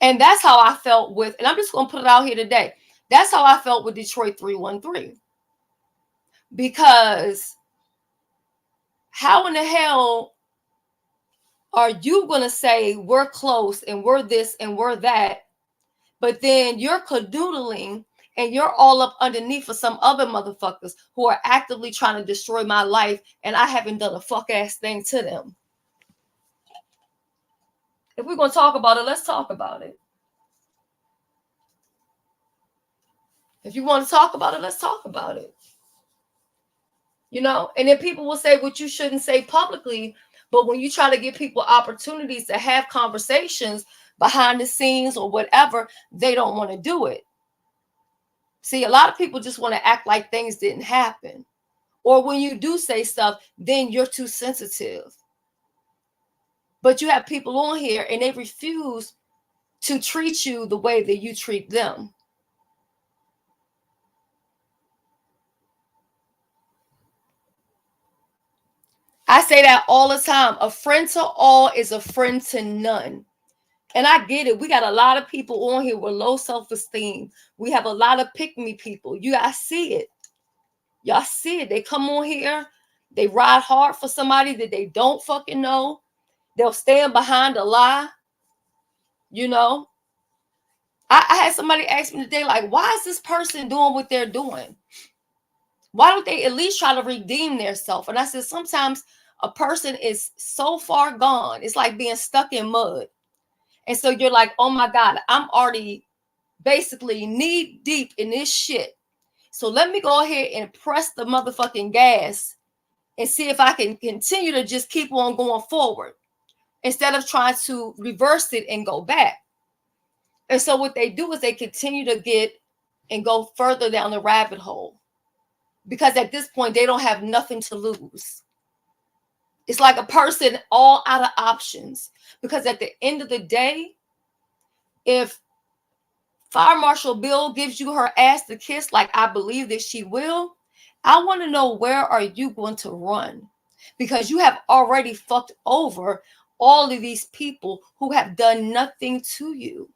And that's how I felt with, and I'm just going to put it out here today. That's how I felt with Detroit 313. Because how in the hell are you going to say we're close and we're this and we're that, but then you're cadoodling and you're all up underneath for some other motherfuckers who are actively trying to destroy my life and I haven't done a fuck ass thing to them? If we're going to talk about it, let's talk about it. If you want to talk about it, let's talk about it. You know, and then people will say what you shouldn't say publicly, but when you try to give people opportunities to have conversations behind the scenes or whatever, they don't want to do it. See, a lot of people just want to act like things didn't happen. Or when you do say stuff, then you're too sensitive. But you have people on here and they refuse to treat you the way that you treat them. I say that all the time. A friend to all is a friend to none. And I get it. We got a lot of people on here with low self-esteem. We have a lot of pick-me people. You guys see it. Y'all see it. They come on here. They ride hard for somebody that they don't fucking know. They'll stand behind a lie. You know. I had somebody ask me today, like, why is this person doing what they're doing? Why don't they at least try to redeem themselves? And I said, sometimes a person is so far gone. It's like being stuck in mud. And so you're like, oh my God, I'm already basically knee deep in this shit. So let me go ahead and press the motherfucking gas and see if I can continue to just keep on going forward instead of trying to reverse it and go back. And so what they do is they continue to get and go further down the rabbit hole because at this point, they don't have nothing to lose. It's like a person all out of options because at the end of the day, if Fire Marshal Bill gives you her ass to kiss like I believe that she will, I want to know where are you going to run? Because you have already fucked over all of these people who have done nothing to you.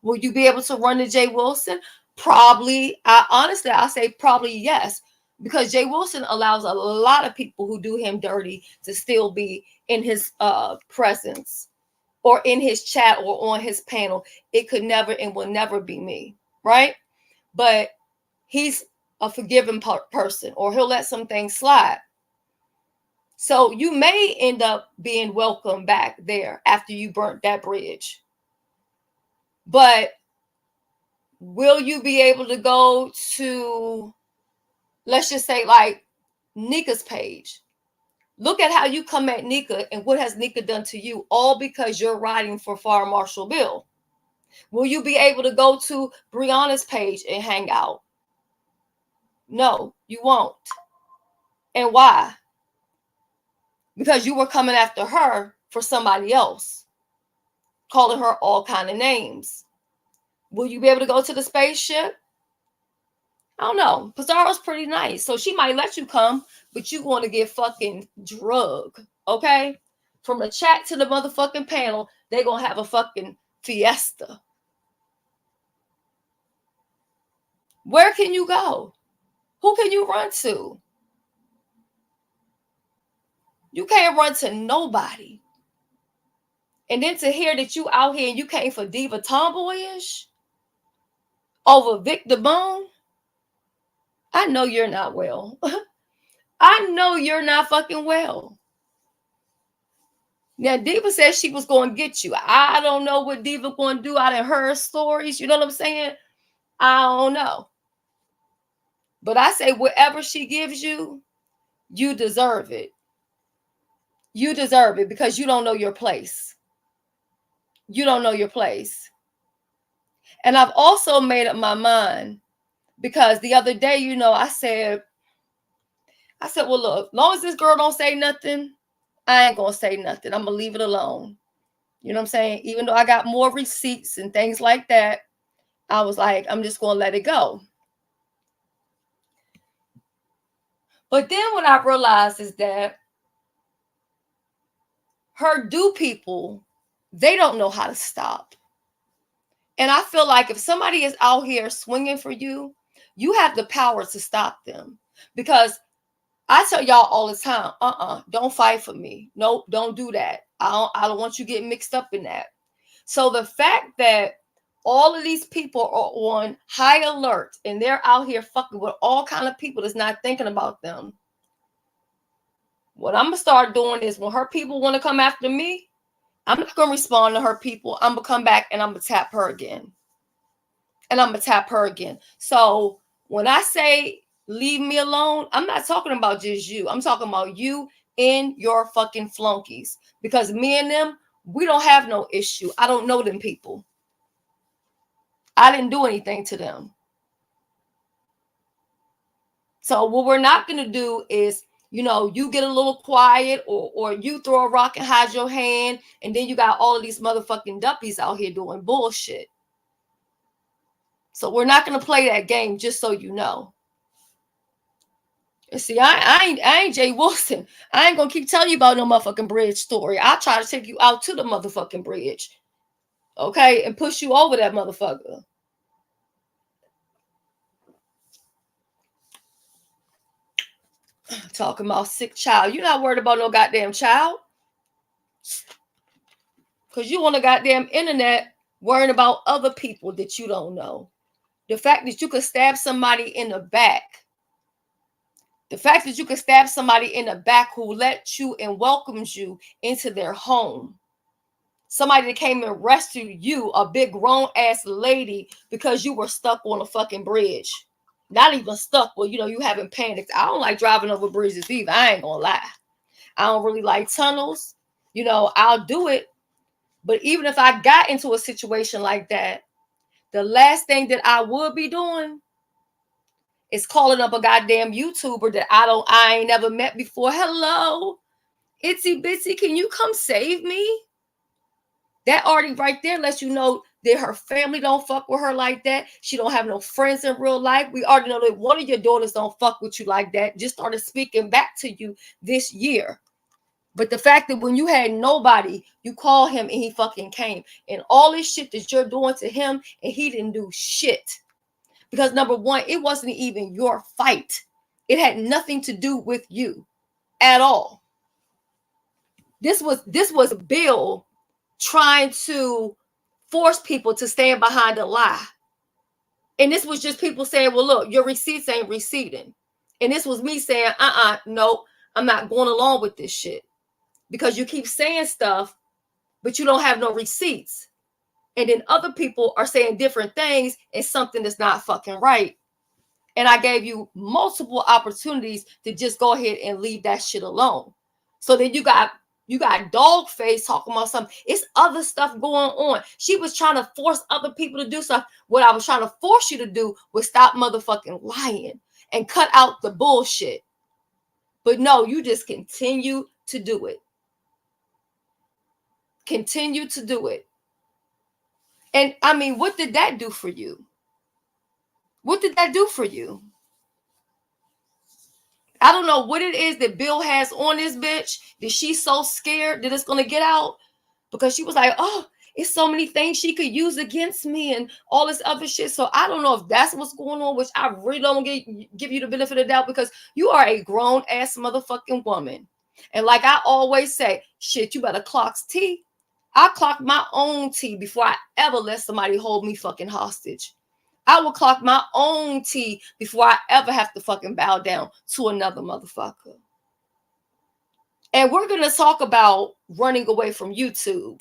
Will you be able to run to Jay Wilson? Probably. I'll say probably yes. Because Jay Wilson allows a lot of people who do him dirty to still be in his presence or in his chat or on his panel. It could never and will never be me, right? But he's a forgiving person or he'll let some things slide. So you may end up being welcome back there after you burnt that bridge. But will you be able to go to, let's just say, like Nika's page? Look at how you come at Nika and what has Nika done to you, all because you're riding for Fire Marshal Bill. Will you be able to go to Brianna's page and hang out? No, you won't. And why? Because you were coming after her for somebody else, calling her all kind of names. Will you be able to go to the spaceship? I don't know. Pizarro's pretty nice, so she might let you come, but you want to get fucking drug, okay? From the chat to the motherfucking panel, they gonna have a fucking fiesta. Where can you go? Who can you run to? You can't run to nobody. And then to hear that you out here and you came for Diva Tomboyish over Vic the Bone, I know you're not well. I know you're not fucking well. Now, Diva says she was going to get you. I don't know what Diva going to do out of her stories. You know what I'm saying? I don't know. But I say whatever she gives you, you deserve it. You deserve it because you don't know your place. You don't know your place. And I've also made up my mind because the other day, you know, I said, well, look, as long as this girl don't say nothing, I ain't going to say nothing. I'm going to leave it alone. You know what I'm saying? Even though I got more receipts and things like that, I was like, I'm just going to let it go. But then what I realized is that her do people, they don't know how to stop. And I feel like if somebody is out here swinging for you, you have the power to stop them. Because I tell y'all all the time, don't fight for me. Nope, don't do that. I don't want you getting mixed up in that. So the fact that all of these people are on high alert and they're out here fucking with all kind of people that's not thinking about them. What I'm going to start doing is when her people want to come after me, I'm not going to respond to her people. I'm going to come back and I'm going to tap her again. And I'm going to tap her again. So when I say leave me alone, I'm not talking about just you. I'm talking about you and your fucking flunkies. Because me and them, we don't have no issue. I don't know them people. I didn't do anything to them. So what we're not going to do is, you know, you get a little quiet or you throw a rock and hide your hand. And then you got all of these motherfucking duppies out here doing bullshit. So we're not going to play that game, just so you know. And see, I ain't Jay Wilson. I ain't going to keep telling you about no motherfucking bridge story. I'll try to take you out to the motherfucking bridge. Okay? And push you over that motherfucker. Talking about sick child. You're not worried about no goddamn child. Because you on the goddamn internet worrying about other people that you don't know. The fact that you could stab somebody in the back. The fact that you could stab somebody in the back who let you and welcomes you into their home. Somebody that came and rescued you, a big grown ass lady, because you were stuck on a fucking bridge. Not even stuck, but you know, you haven't panicked. I don't like driving over bridges either. I ain't gonna lie. I don't really like tunnels. You know, I'll do it. But even if I got into a situation like that, the last thing that I would be doing is calling up a goddamn YouTuber that I ain't never met before. Hello, Itsy Bitsy, can you come save me? That already right there lets you know that her family don't fuck with her like that. She don't have no friends in real life. We already know that one of your daughters don't fuck with you like that. Just started speaking back to you this year. But the fact that when you had nobody, you call him and he fucking came. And all this shit that you're doing to him and he didn't do shit. Because number one, it wasn't even your fight. It had nothing to do with you at all. This was Bill trying to force people to stand behind a lie. And this was just people saying, well, look, your receipts ain't receipting. And this was me saying, no, I'm not going along with this shit. Because you keep saying stuff, but you don't have no receipts. And then other people are saying different things and something that's not fucking right. And I gave you multiple opportunities to just go ahead and leave that shit alone. So then you got dog face talking about something. It's other stuff going on. She was trying to force other people to do stuff. What I was trying to force you to do was stop motherfucking lying and cut out the bullshit. But no, you just continue to do it. Continue to do it. And I mean, what did that do for you? What did that do for you? I don't know what it is that Bill has on this bitch that she's so scared that it's going to get out, because she was like, oh, it's so many things she could use against me and all this other shit. So I don't know if that's what's going on, which I really don't give you the benefit of the doubt, because you are a grown ass motherfucking woman. And like I always say, shit, you better clock tea. I clock my own tea before I ever let somebody hold me fucking hostage. I will clock my own tea before I ever have to fucking bow down to another motherfucker. And we're going to talk about running away from YouTube.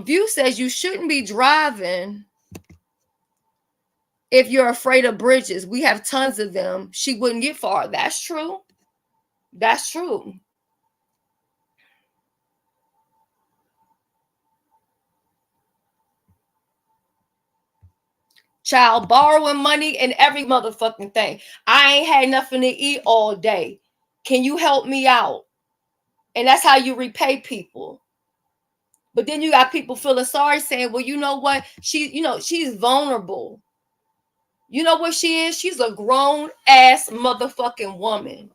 View says you shouldn't be driving if you're afraid of bridges. We have tons of them. She wouldn't get far. That's true. That's true. Child, borrowing money and every motherfucking thing. I ain't had nothing to eat all day. Can you help me out? And that's how you repay people. But then you got people feeling sorry, saying, well, you know what? She's vulnerable. You know what she is? She's a grown ass motherfucking woman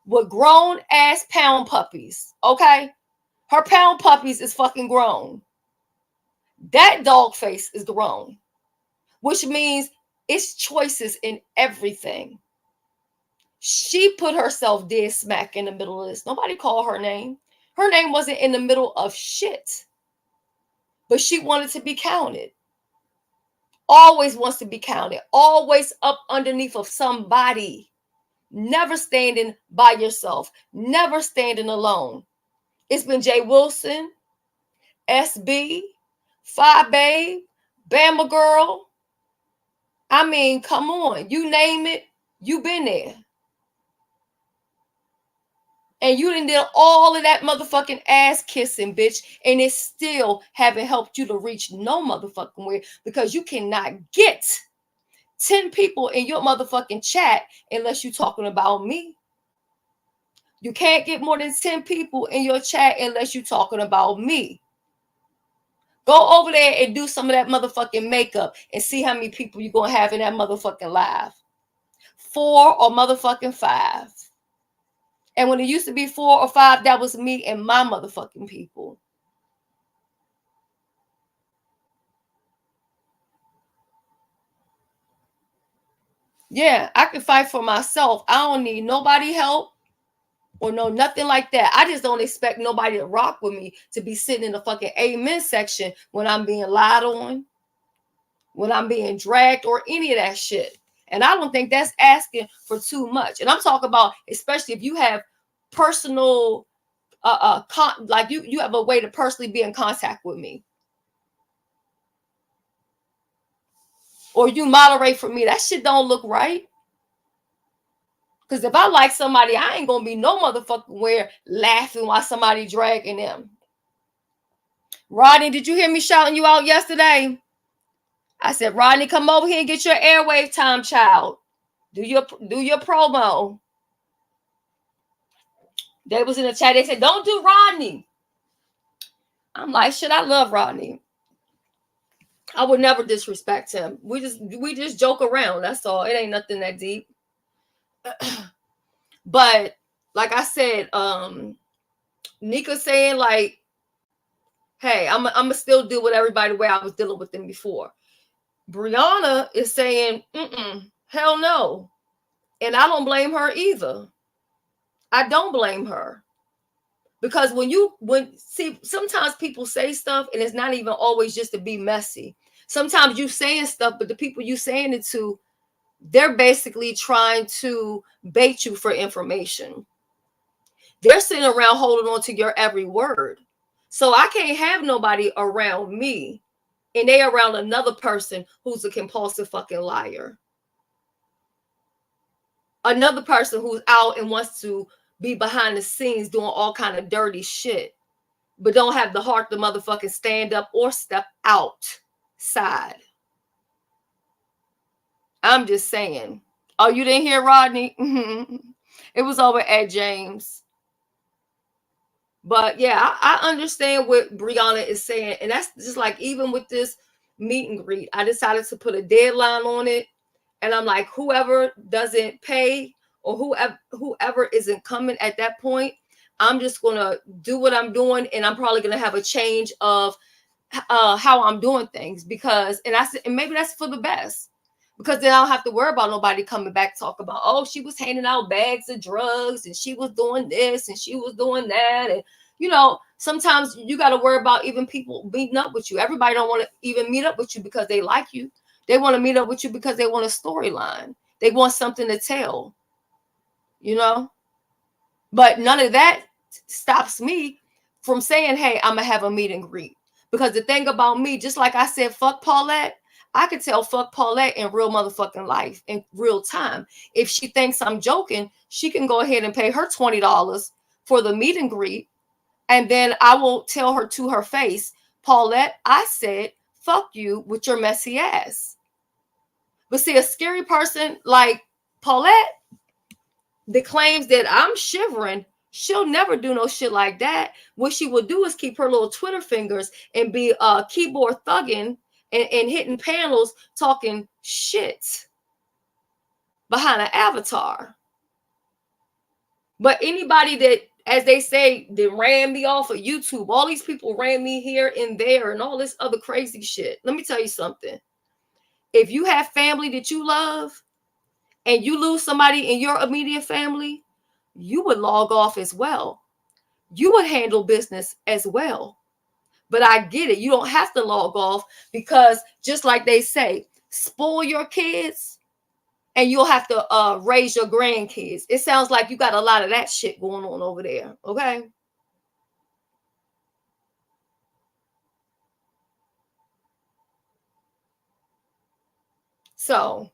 with grown ass pound puppies. Okay? Her pound puppies is fucking grown. That dog face is grown, which means it's choices in everything. She put herself dead smack in the middle of this. Nobody called her name. Her name wasn't in the middle of shit. But she wanted to be counted. Always wants to be counted. Always up underneath of somebody. Never standing by yourself. Never standing alone. It's been Jay Wilson, SB, Fi Babe, Bama Girl. I mean, come on. You name it, you been there. And you done did all of that motherfucking ass kissing, bitch. And it still haven't helped you to reach no motherfucking way, because you cannot get 10 people in your motherfucking chat unless you're talking about me. You can't get more than 10 people in your chat unless you're talking about me. Go over there and do some of that motherfucking makeup and see how many people you're going to have in that motherfucking live. 4 or motherfucking 5. And when it used to be 4 or 5, that was me and my motherfucking people. Yeah, I can fight for myself. I don't need nobody help or no nothing like that. I just don't expect nobody to rock with me to be sitting in the fucking amen section when I'm being lied on, when I'm being dragged, or any of that shit. And I don't think that's asking for too much. And I'm talking about, especially if you have personal, like you have a way to personally be in contact with me. Or you moderate for me. That shit don't look right. Because if I like somebody, I ain't going to be no motherfucking where laughing while somebody dragging them. Rodney, did you hear me shouting you out yesterday? I said, Rodney, come over here and get your airwave time, child. Do your promo. They was in the chat. They said, don't do Rodney. I'm like, shit, I love Rodney. I would never disrespect him. We just joke around. That's all. It ain't nothing that deep. But like I said, Nika saying like, hey, I'm gonna still deal with everybody the way I was dealing with them before. Brianna is saying, hell no. And I don't blame her either. I don't blame her. Because see, sometimes people say stuff and it's not even always just to be messy. Sometimes you saying stuff, but the people you saying it to, they're basically trying to bait you for information. They're sitting around holding on to your every word. So I can't have nobody around me and they around another person who's a compulsive fucking liar. Another person who's out and wants to be behind the scenes doing all kind of dirty shit, but don't have the heart to motherfucking stand up or step outside. I'm just saying, Oh, you didn't hear Rodney? It was over at James. But yeah, I understand what Brianna is saying. And that's just like, even with this meet and greet, I decided to put a deadline on it. And I'm like, whoever doesn't pay or whoever isn't coming at that point, I'm just going to do what I'm doing. And I'm probably going to have a change of how I'm doing things, because, and maybe that's for the best, because then I don't have to worry about nobody coming back talk about, oh, she was handing out bags of drugs and she was doing this and she was doing that. And, you know, sometimes you got to worry about even people meeting up with you. Everybody don't want to even meet up with you because they like you. They want to meet up with you because they want a storyline. They want something to tell, you know, but none of that stops me from saying, hey, I'm going to have a meet and greet. Because the thing about me, just like I said, fuck Paulette, I could tell fuck Paulette in real motherfucking life, in real time. If she thinks I'm joking, she can go ahead and pay her $20 for the meet and greet. And then I will tell her to her face, Paulette, I said, fuck you with your messy ass. But see, a scary person like Paulette that claims that I'm shivering, she'll never do no shit like that. What she will do is keep her little Twitter fingers and be keyboard thugging and hitting panels talking shit behind an avatar. But anybody that, as they say, that ran me off of YouTube, all these people ran me here and there and all this other crazy shit. Let me tell you something. If you have family that you love and you lose somebody in your immediate family, you would log off as well. You would handle business as well. But I get it. You don't have to log off, because just like they say, spoil your kids and you'll have to raise your grandkids. It sounds like you got a lot of that shit going on over there. Okay. So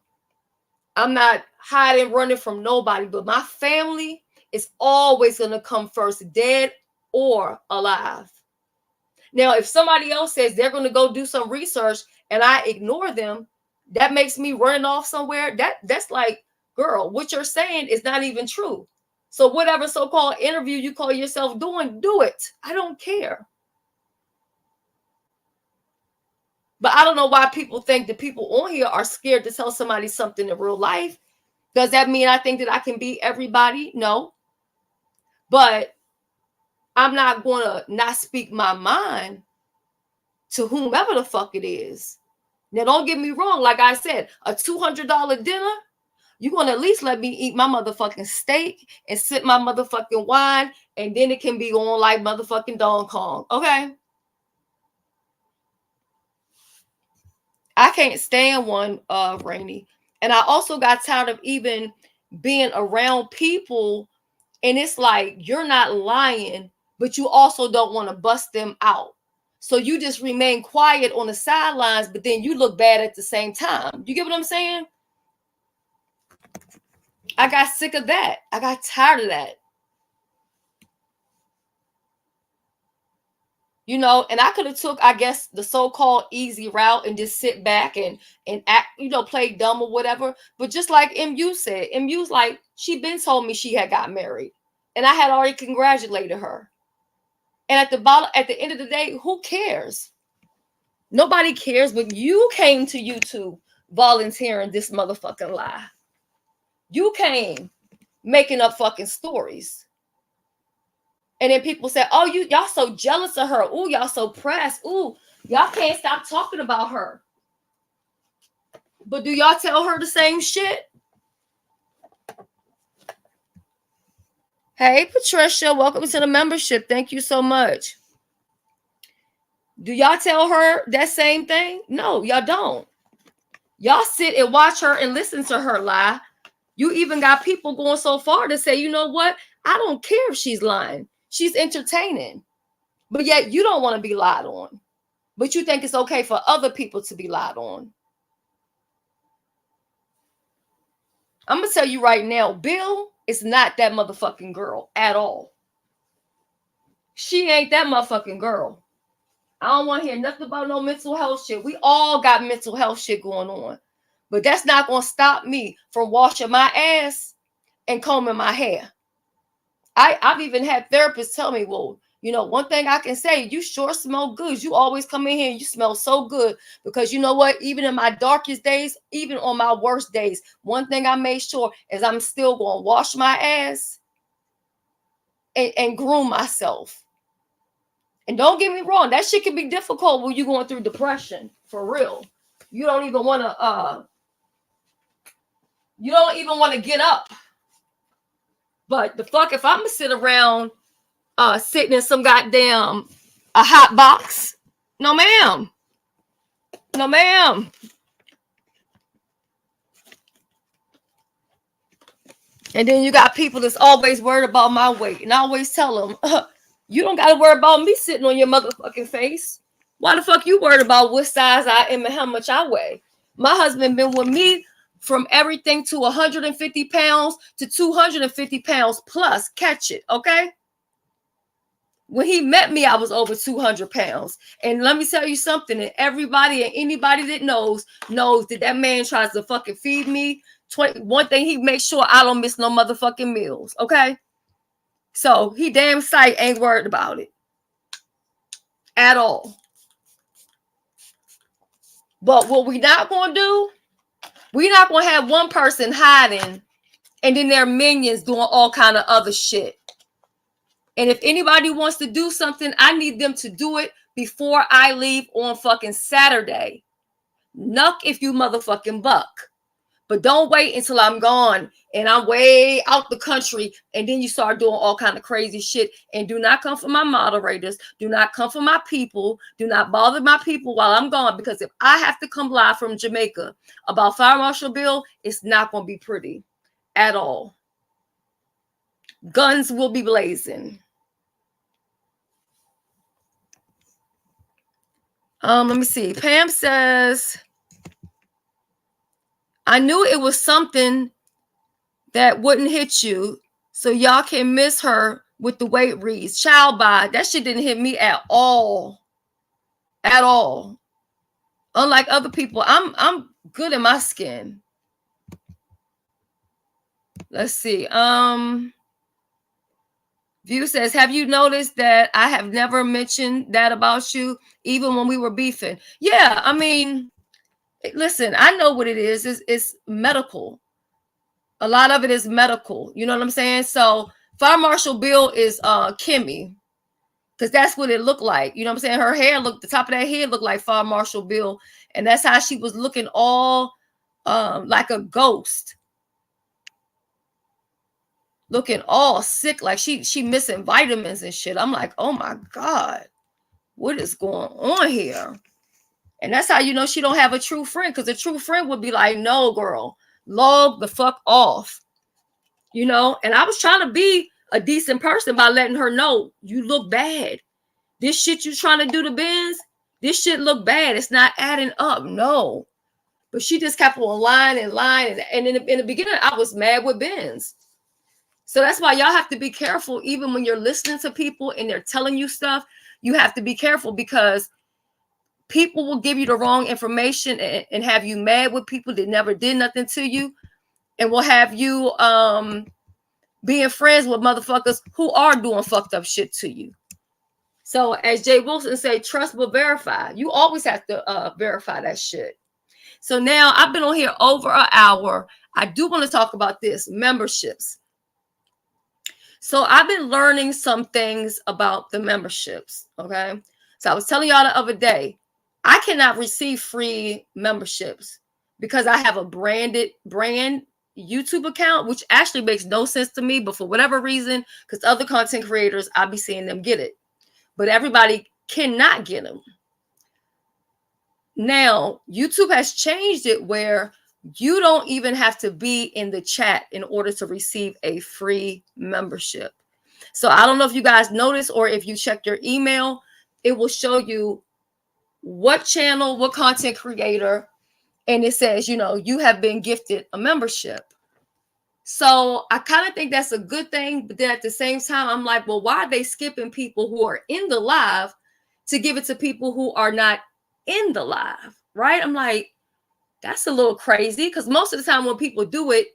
I'm not hiding, running from nobody, but my family is always going to come first, dead or alive. Now, if somebody else says they're going to go do some research and I ignore them, that makes me running off somewhere. That's like, girl, what you're saying is not even true. So whatever so-called interview you call yourself doing, do it. I don't care. But I don't know why people think that people on here are scared to tell somebody something in real life. Does that mean I think that I can beat everybody? No. But I'm not going to not speak my mind to whomever the fuck it is. Now, don't get me wrong. Like I said, a $200 dinner, you're going to at least let me eat my motherfucking steak and sip my motherfucking wine, and then it can be on like motherfucking Don Kong. Okay? I can't stand one, Rainy. And I also got tired of even being around people, and it's like, you're not lying, but you also don't want to bust them out. So you just remain quiet on the sidelines, but then you look bad at the same time. You get what I'm saying? I got sick of that. I got tired of that. You know, and I could have took, I guess, the so-called easy route and just sit back and act, you know, play dumb or whatever. But just like MU said, MU's like, she been told me she had got married, and I had already congratulated her. And at the end of the day, who cares? Nobody cares. But you came to YouTube volunteering this motherfucking lie. You came making up fucking stories. And then people say, oh, y'all so jealous of her. Ooh, y'all so pressed. Ooh, y'all can't stop talking about her. But do y'all tell her the same shit? Hey, Patricia, welcome to the membership. Thank you so much. Do y'all tell her that same thing? No, y'all don't. Y'all sit and watch her and listen to her lie. You even got people going so far to say, you know what? I don't care if she's lying. She's entertaining. But yet you don't want to be lied on. But you think it's okay for other people to be lied on. I'm going to tell you right now, Bill is not that motherfucking girl at all. She ain't that motherfucking girl. I don't want to hear nothing about no mental health shit. We all got mental health shit going on. But that's not going to stop me from washing my ass and combing my hair. I've even had therapists tell me, well, you know, one thing I can say, you sure smell good. You always come in here and you smell so good, because you know what? Even in my darkest days, even on my worst days, one thing I made sure is I'm still going to wash my ass and groom myself. And don't get me wrong, that shit can be difficult when you're going through depression, for real. You don't even want to get up. But the fuck, if I'm gonna sit around sitting in some goddamn a hot box, no ma'am. No ma'am. And then you got people that's always worried about my weight. And I always tell them, you don't got to worry about me sitting on your motherfucking face. Why the fuck you worried about what size I am and how much I weigh? My husband been with me from everything to 150 pounds to 250 pounds plus. Catch it, okay? When he met me, I was over 200 pounds. And let me tell you something, and everybody and anybody that knows that man tries to fucking feed me. One thing, he makes sure I don't miss no motherfucking meals, okay? So he damn sight ain't worried about it at all. But what we not going to do, we're not going to have one person hiding and then their minions doing all kind of other shit. And if anybody wants to do something, I need them to do it before I leave on fucking Saturday. Nuck if you motherfucking buck. But don't wait until I'm gone and I'm way out the country and then you start doing all kind of crazy shit. And do not come for my moderators. Do not come for my people. Do not bother my people while I'm gone, because if I have to come live from Jamaica about Fire Marshal Bill, it's not going to be pretty at all. Guns will be blazing. Let me see. Pam says, I knew it was something that wouldn't hit you, so y'all can miss her with the weight reads. Child by that shit didn't hit me at all. At all. Unlike other people, I'm good in my skin. Let's see. View says, have you noticed that I have never mentioned that about you, even when we were beefing? Yeah, I mean, listen, I know what it is. It's medical. A lot of it is medical. You know what I'm saying? So Fire Marshal Bill is Kimmy, because that's what it looked like. You know what I'm saying? Her hair the top of that head looked like Fire Marshal Bill. And that's how she was looking, all like a ghost. Looking all sick, like she missing vitamins and shit. I'm like, oh my God, what is going on here? And that's how you know she don't have a true friend, because a true friend would be like, no, girl, log the fuck off. You know, and I was trying to be a decent person by letting her know, you look bad. This shit you trying to do to Benz, this shit look bad. It's not adding up. No. But she just kept on lying. And in the beginning, I was mad with Benz. So that's why y'all have to be careful. Even when you're listening to people and they're telling you stuff, you have to be careful, because people will give you the wrong information and have you mad with people that never did nothing to you, and will have you being friends with motherfuckers who are doing fucked up shit to you. So as Jay Wilson say, trust but verify. You always have to verify that shit. So now I've been on here over an hour. I do want to talk about this, memberships. So I've been learning some things about the memberships, okay? So I was telling y'all the other day, I cannot receive free memberships because I have a brand YouTube account, which actually makes no sense to me, but for whatever reason, because other content creators, I'll be seeing them get it. But everybody cannot get them. Now, YouTube has changed it where you don't even have to be in the chat in order to receive a free membership. So I don't know if you guys notice, or if you check your email, it will show you what channel, what content creator, and it says, you know, you have been gifted a membership. So I kind of think that's a good thing. But then at the same time, I'm like, well, why are they skipping people who are in the live to give it to people who are not in the live? Right? I'm like, That's a little crazy because most of the time when people do it,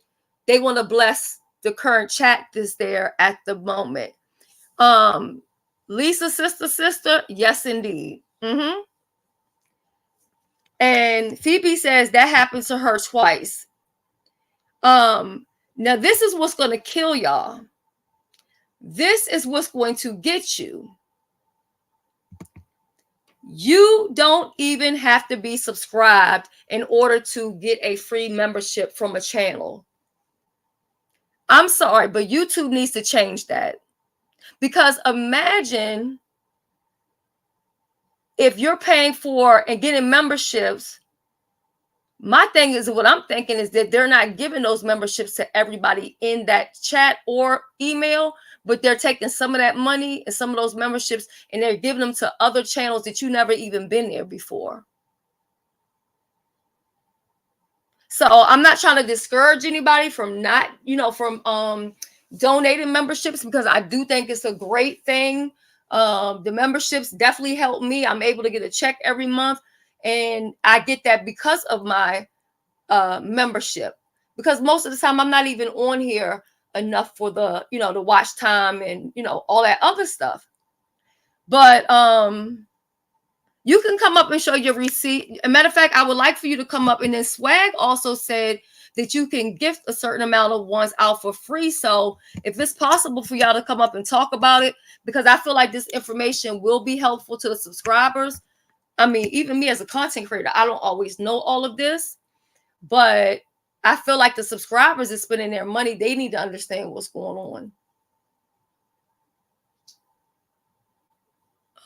they want to bless the current chat that's there at the moment. Lisa, sister, yes, indeed. And Phoebe says that happened to her twice. Now this is what's going to kill y'all. This is what's going to get you. You don't even have to be subscribed in order to get a free membership from a channel. I'm sorry, but YouTube needs to change that. Because imagine if you're paying for and getting memberships. My thing is, what I'm thinking is that they're not giving those memberships to everybody in that chat or email, but they're taking some of that money and some of those memberships and they're giving them to other channels that you never even been there before. So I'm not trying to discourage anybody from not, from donating memberships, because I do think it's a great thing. The memberships definitely help me. I'm able to get a check every month, and I get that because of my membership. Because most of the time I'm not even on here enough for the, the watch time and, all that other stuff. But you can come up and show your receipt. As a matter of fact, I would like for you to come up. And then Swag also said that you can gift a certain amount of ones out for free. So if it's possible for y'all to come up and talk about it, because I feel like this information will be helpful to the subscribers. I mean, even me as a content creator, I don't always know all of this, but I feel like the subscribers is spending their money. They need to understand what's going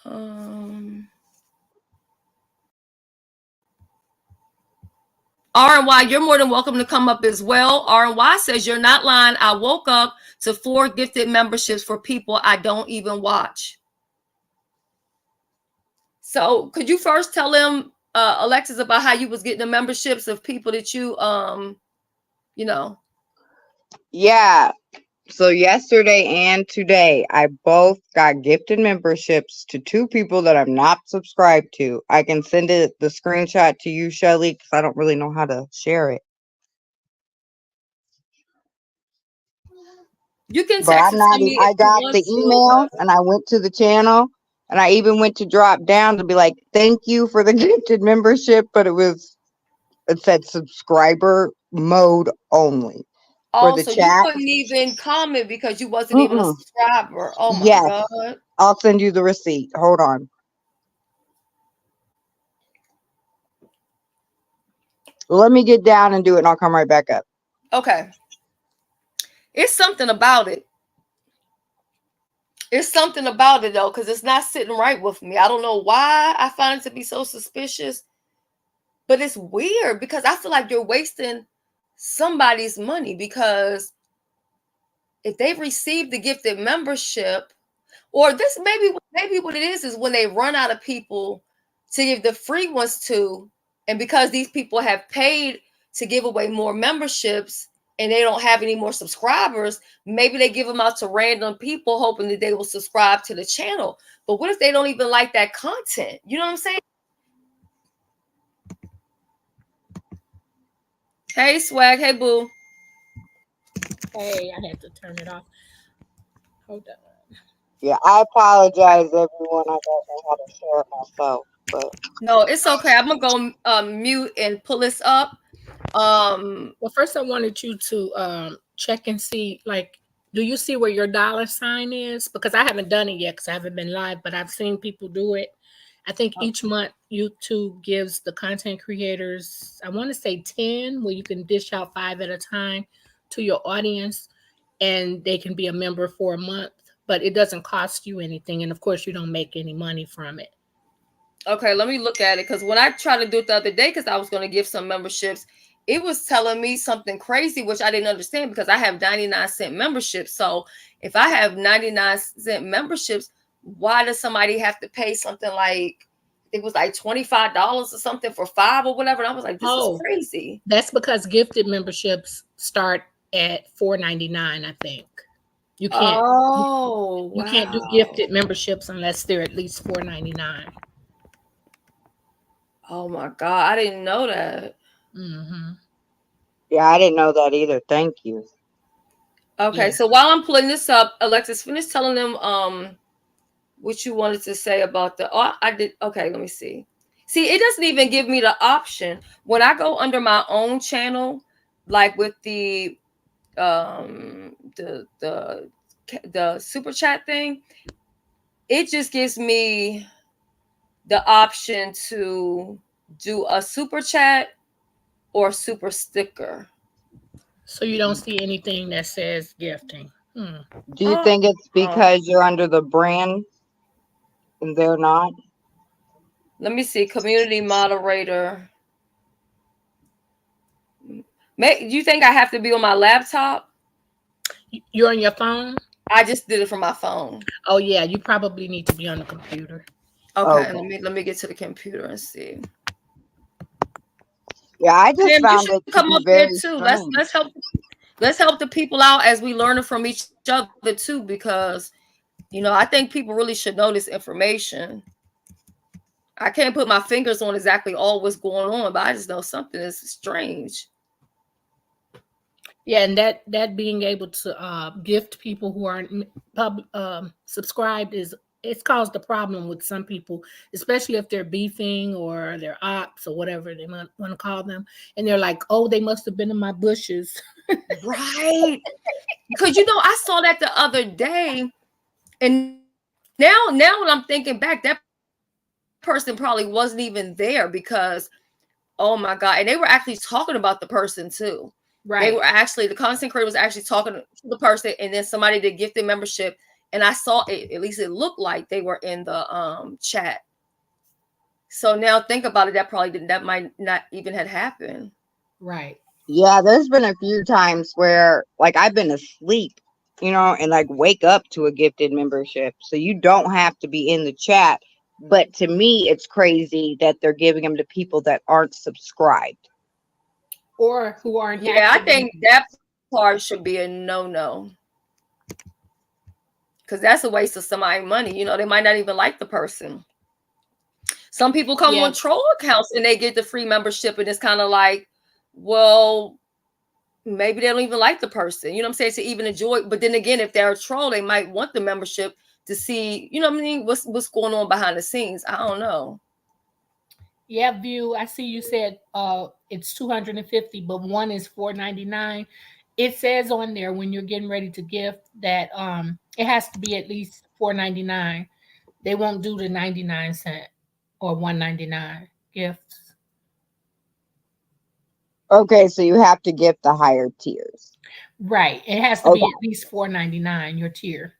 on. RNY, you're more than welcome to come up as well. RNY says, you're not lying. I woke up to 4 gifted memberships for people I don't even watch. So could you first tell them, Alexis, about how you was getting the memberships of people that you, Yeah. So yesterday and today, I both got gifted memberships to 2 people that I'm not subscribed to. I can send the screenshot to you, Shelly, because I don't really know how to share it. You can But text it to me. I got the email and I went to the channel and I even went to drop down to be like, thank you for the gifted membership. But it said subscriber mode only. For the so chat. you couldn't even comment because you wasn't even a subscriber. Oh my God. I'll send you the receipt. Hold on. Let me get down and do it and I'll come right back up. Okay. It's something about it. It's something about it though, because it's not sitting right with me. I don't know why I find it to be so suspicious, but it's weird because I feel like you're wasting somebody's money, because if they've received the gifted membership, or this maybe what it is when they run out of people to give the free ones to, and because these people have paid to give away more memberships and they don't have any more subscribers, maybe they give them out to random people hoping that they will subscribe to the channel. But what if they don't even like that content? You know what I'm saying? Hey, Swag. Hey, Boo. Hey, I had to turn it off. Hold on. Yeah, I apologize, everyone. I don't know how to share it myself, but no, it's okay. I'm gonna go mute and pull this up. Well, first I wanted you to check and see, like, do you see where your $sign is? Because I haven't done it yet because I haven't been live, but I've seen people do it. I think each month YouTube gives the content creators, I want to say 10, where you can dish out 5 at a time to your audience, and they can be a member for a month, but it doesn't cost you anything. And of course, you don't make any money from it. Okay, let me look at it, because when I tried to do it the other day, because I was going to give some memberships, it was telling me something crazy, which I didn't understand, because I have 99-cent memberships. So if I have 99-cent memberships, why does somebody have to pay something like, it was like $25 or something for 5 or whatever? And I was like, this is crazy. That's because gifted memberships start at $4.99, I think. You can't. You can't do gifted memberships unless they're at least $4.99. Oh my God, I didn't know that. Mm-hmm. Yeah, I didn't know that either. Thank you. Okay, Yes. so while I'm pulling this up, Alexis, finish telling them what you wanted to say about the. Oh, I did. Okay, let me see. See, it doesn't even give me the option when I go under my own channel, like with the um the the the super chat thing. It just gives me the option to do a super chat or super sticker. So you don't see anything that says gifting. Do you think it's Oh, because you're under the brand and they're not? let me see. Community moderator. Do you think I have to be on my laptop? You're on your phone? I just did it from my phone. Oh yeah, you probably need to be on the computer. Okay, Okay. let me get to the computer and see. Yeah, I just Tim, you found should it to come be up there very too. strange. Let's help the people out as we learn from each other too, because I think people really should know this information. I can't put my fingers on exactly all what's going on, but I just know something is strange. Yeah, and that being able to gift people who aren't subscribed it's caused a problem with some people, especially if they're beefing or they're ops or whatever they want to call them, and they're like, "Oh, they must have been in my bushes." Right. Because I saw that the other day, and now when I'm thinking back, that person probably wasn't even there because, oh my God, and they were actually talking about the person too. They Right. were actually, the content creator was actually talking to the person, and then somebody did gift their membership, and I saw it, at least it looked like they were in the chat. So now think about it, that might not even had happened. Right. Yeah, there's been a few times where like I've been asleep, and like wake up to a gifted membership. So you don't have to be in the chat. But to me, it's crazy that they're giving them to people that aren't subscribed. Or who aren't Yeah, I active. think that part should be a no-no. Because that's a waste of somebody's money. They might not even like the person. Some people come Yeah. on troll accounts and they get the free membership, and it's kind of like, well, maybe they don't even like the person. You know what I'm saying? To even enjoy it. But then again, if they're a troll, they might want the membership to see, you know what I mean, what's going on behind the scenes. I don't know. Yeah, View. I see you said it's 250, but one is $4.99. It says on there when you're getting ready to gift that it has to be at least $4.99. They won't do the 99 cent or $1.99 gifts. Okay, so you have to gift the higher tiers. Right. It has to be at least $4.99, your tier.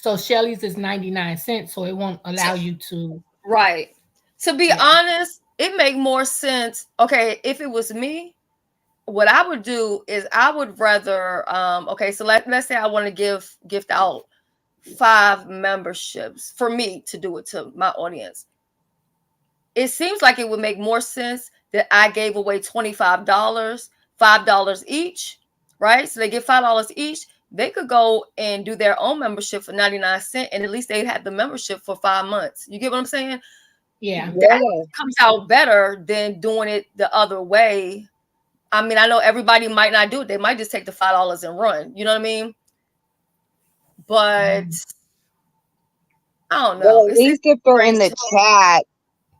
So Shelly's is 99 cents, so it won't allow you to. Right. To be honest, it make more sense. Okay, if it was me, what I would do is I would rather okay, so let's say I want to gift out 5 memberships for me to do it to my audience. It seems like it would make more sense that I gave away $25, $5 each, right? So they get $5 each. They could go and do their own membership for 99 cents, and at least they had the membership for 5 months. You get what I'm saying? Yeah. That comes out better than doing it the other way. I mean, I know everybody might not do it. They might just take the $5 and run. You know what I mean? But I don't know. Well, at least if they're in the chat,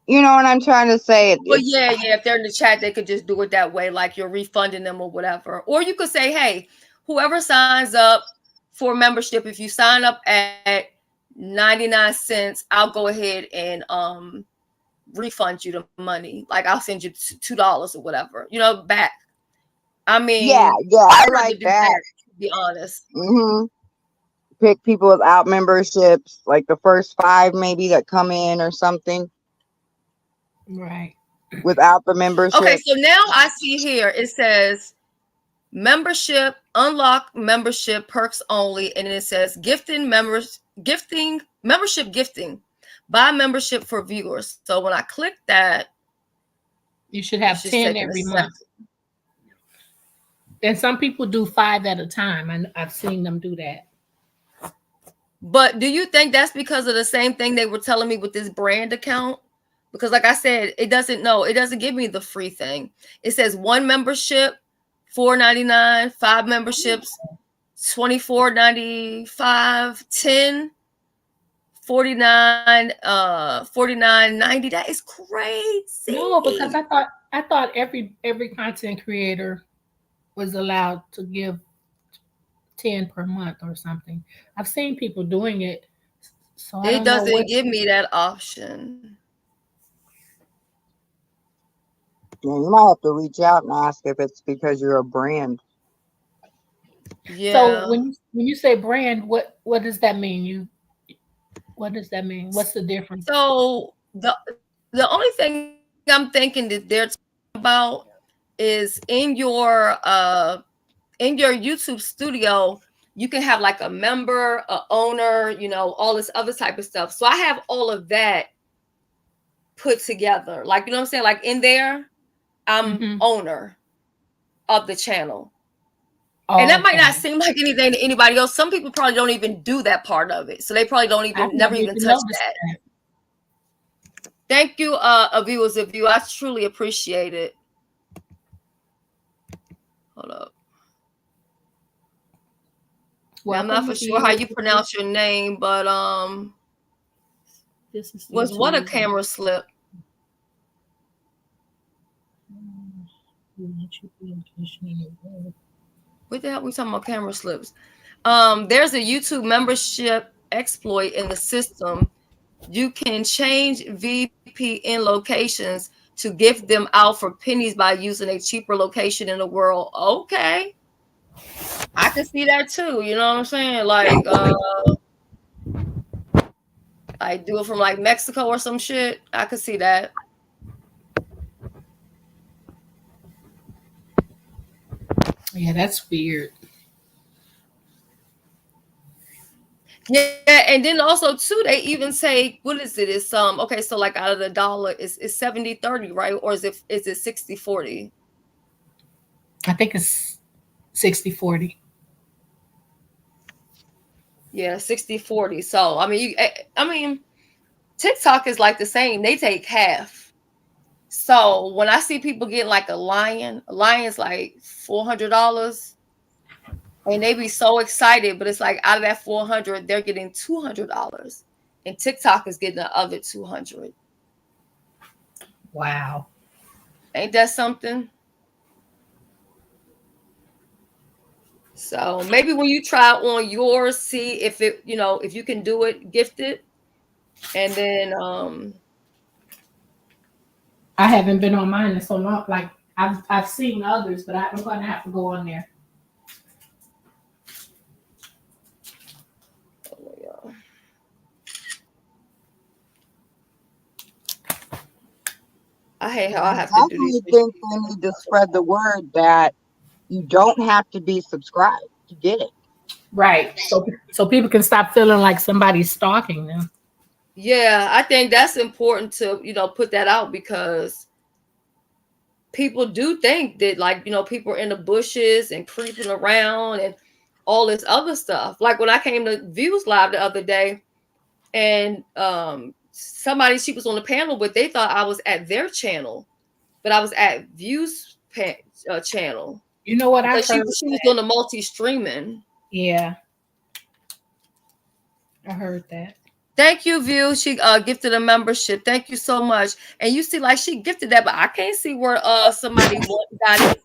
you know what I'm trying to say? Well, yeah. If they're in the chat, they could just do it that way, like you're refunding them or whatever. Or you could say, hey, whoever signs up for membership, if you sign up at 99 cents, I'll go ahead and refund you the money. Like I'll send you $2 or whatever, back. I mean, yeah, I like that. To be honest. Pick people without memberships, like the first 5 maybe that come in or something. Right. Without the membership. Okay, so now I see here it says membership, unlock membership perks only, and it says membership gifting, buy membership for viewers. So when I click that, you should have 10 every month. And some people do 5 at a time, and I've seen them do that. But do you think that's because of the same thing they were telling me with this brand account? because like I said, it doesn't give me the free thing. It says 1 membership, $4.99, 5 memberships, $24.95, 10, 49, 49.90. That is crazy. No, because I thought every content creator was allowed to give 10 per month or something. I've seen people doing it, so I It don't know doesn't what. give me that option. Yeah, you might have to reach out and ask if it's because you're a brand. Yeah. So when you say brand, what does that mean? What does that mean? What's the difference? So the only thing I'm thinking that they're talking about is in your YouTube studio, you can have like a member, a owner, all this other type of stuff. So I have all of that put together. Like, you know what I'm saying? Like in there, I'm owner of the channel. And that might not seem like anything to anybody else. Some people probably don't even do that part of it. So they probably never even touch that. Thank you, viewers of you. I truly appreciate it. Hold up. Now, I'm not for sure how you pronounce your name, but was what a camera slip? What the hell we talking about camera slips? There's a YouTube membership exploit in the system. You can change VPN locations to gift them out for pennies by using a cheaper location in the world. Okay. I can see that too. You know what I'm saying? Like I do it from like Mexico or some shit. I could see that. Yeah, that's weird. Yeah, and then also too, they even say, what is it? It's okay, so like out of the dollar, it's 70-30, right? Or is it 60-40? I think it's 60-40. Yeah, 60-40. So I mean, TikTok is like the same. They take half. So when I see people getting like a lion's like $400. And they be so excited, but it's like out of that 400, they're getting $200, and TikTok is getting the other 200. Wow, ain't that something? So maybe when you try on yours, see if it, if you can do it, gift it, and then I haven't been on mine in so long. Like I've seen others, but I'm gonna have to go on there. I hate how I have to do these. I think they need to spread the word that you don't have to be subscribed to get it. Right. So people can stop feeling like somebody's stalking them. Yeah, I think that's important to, put that out, because people do think that, like, people are in the bushes and creeping around and all this other stuff. Like when I came to Views Live the other day, and she was on the panel, but they thought I was at their channel, but I was at Views channel. You know what? She was doing the multi-streaming. Yeah, I heard that. Thank you, View. She gifted a membership. Thank you so much. And you see, like, she gifted that, but I can't see where somebody got it.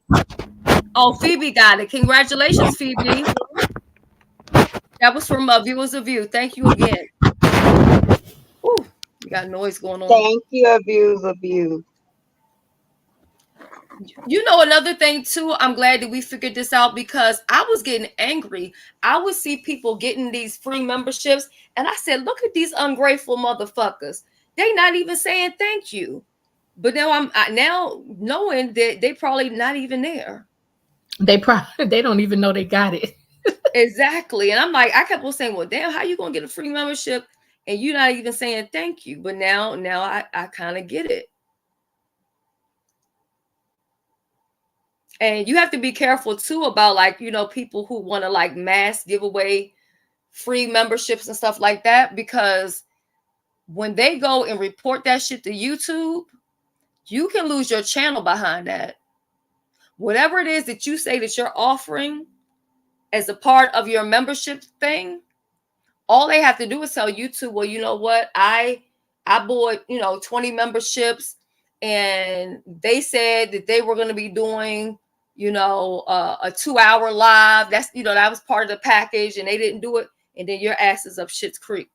Oh, Phoebe got it. Congratulations, Phoebe. That was from Viewers of View. Thank you again. Ooh, we got noise going on. Thank you, Views of View. Another thing too, I'm glad that we figured this out, because I was getting angry. I would see people getting these free memberships, and I said, look at these ungrateful motherfuckers. They not even saying thank you. But now I'm now knowing that they probably not even there. They don't even know they got it. Exactly. And I'm like, I kept on saying, well, damn, how you gonna get a free membership and you're not even saying thank you? But now I kind of get it. And you have to be careful too about, like, people who want to like mass give away free memberships and stuff like that, because when they go and report that shit to YouTube, you can lose your channel behind that. Whatever it is that you say that you're offering as a part of your membership thing, all they have to do is tell YouTube, well, you know what? I bought, 20 memberships, and they said that they were going to be doing, a 2-hour live. That's, that was part of the package, and they didn't do it. And then your ass is up shit's creek.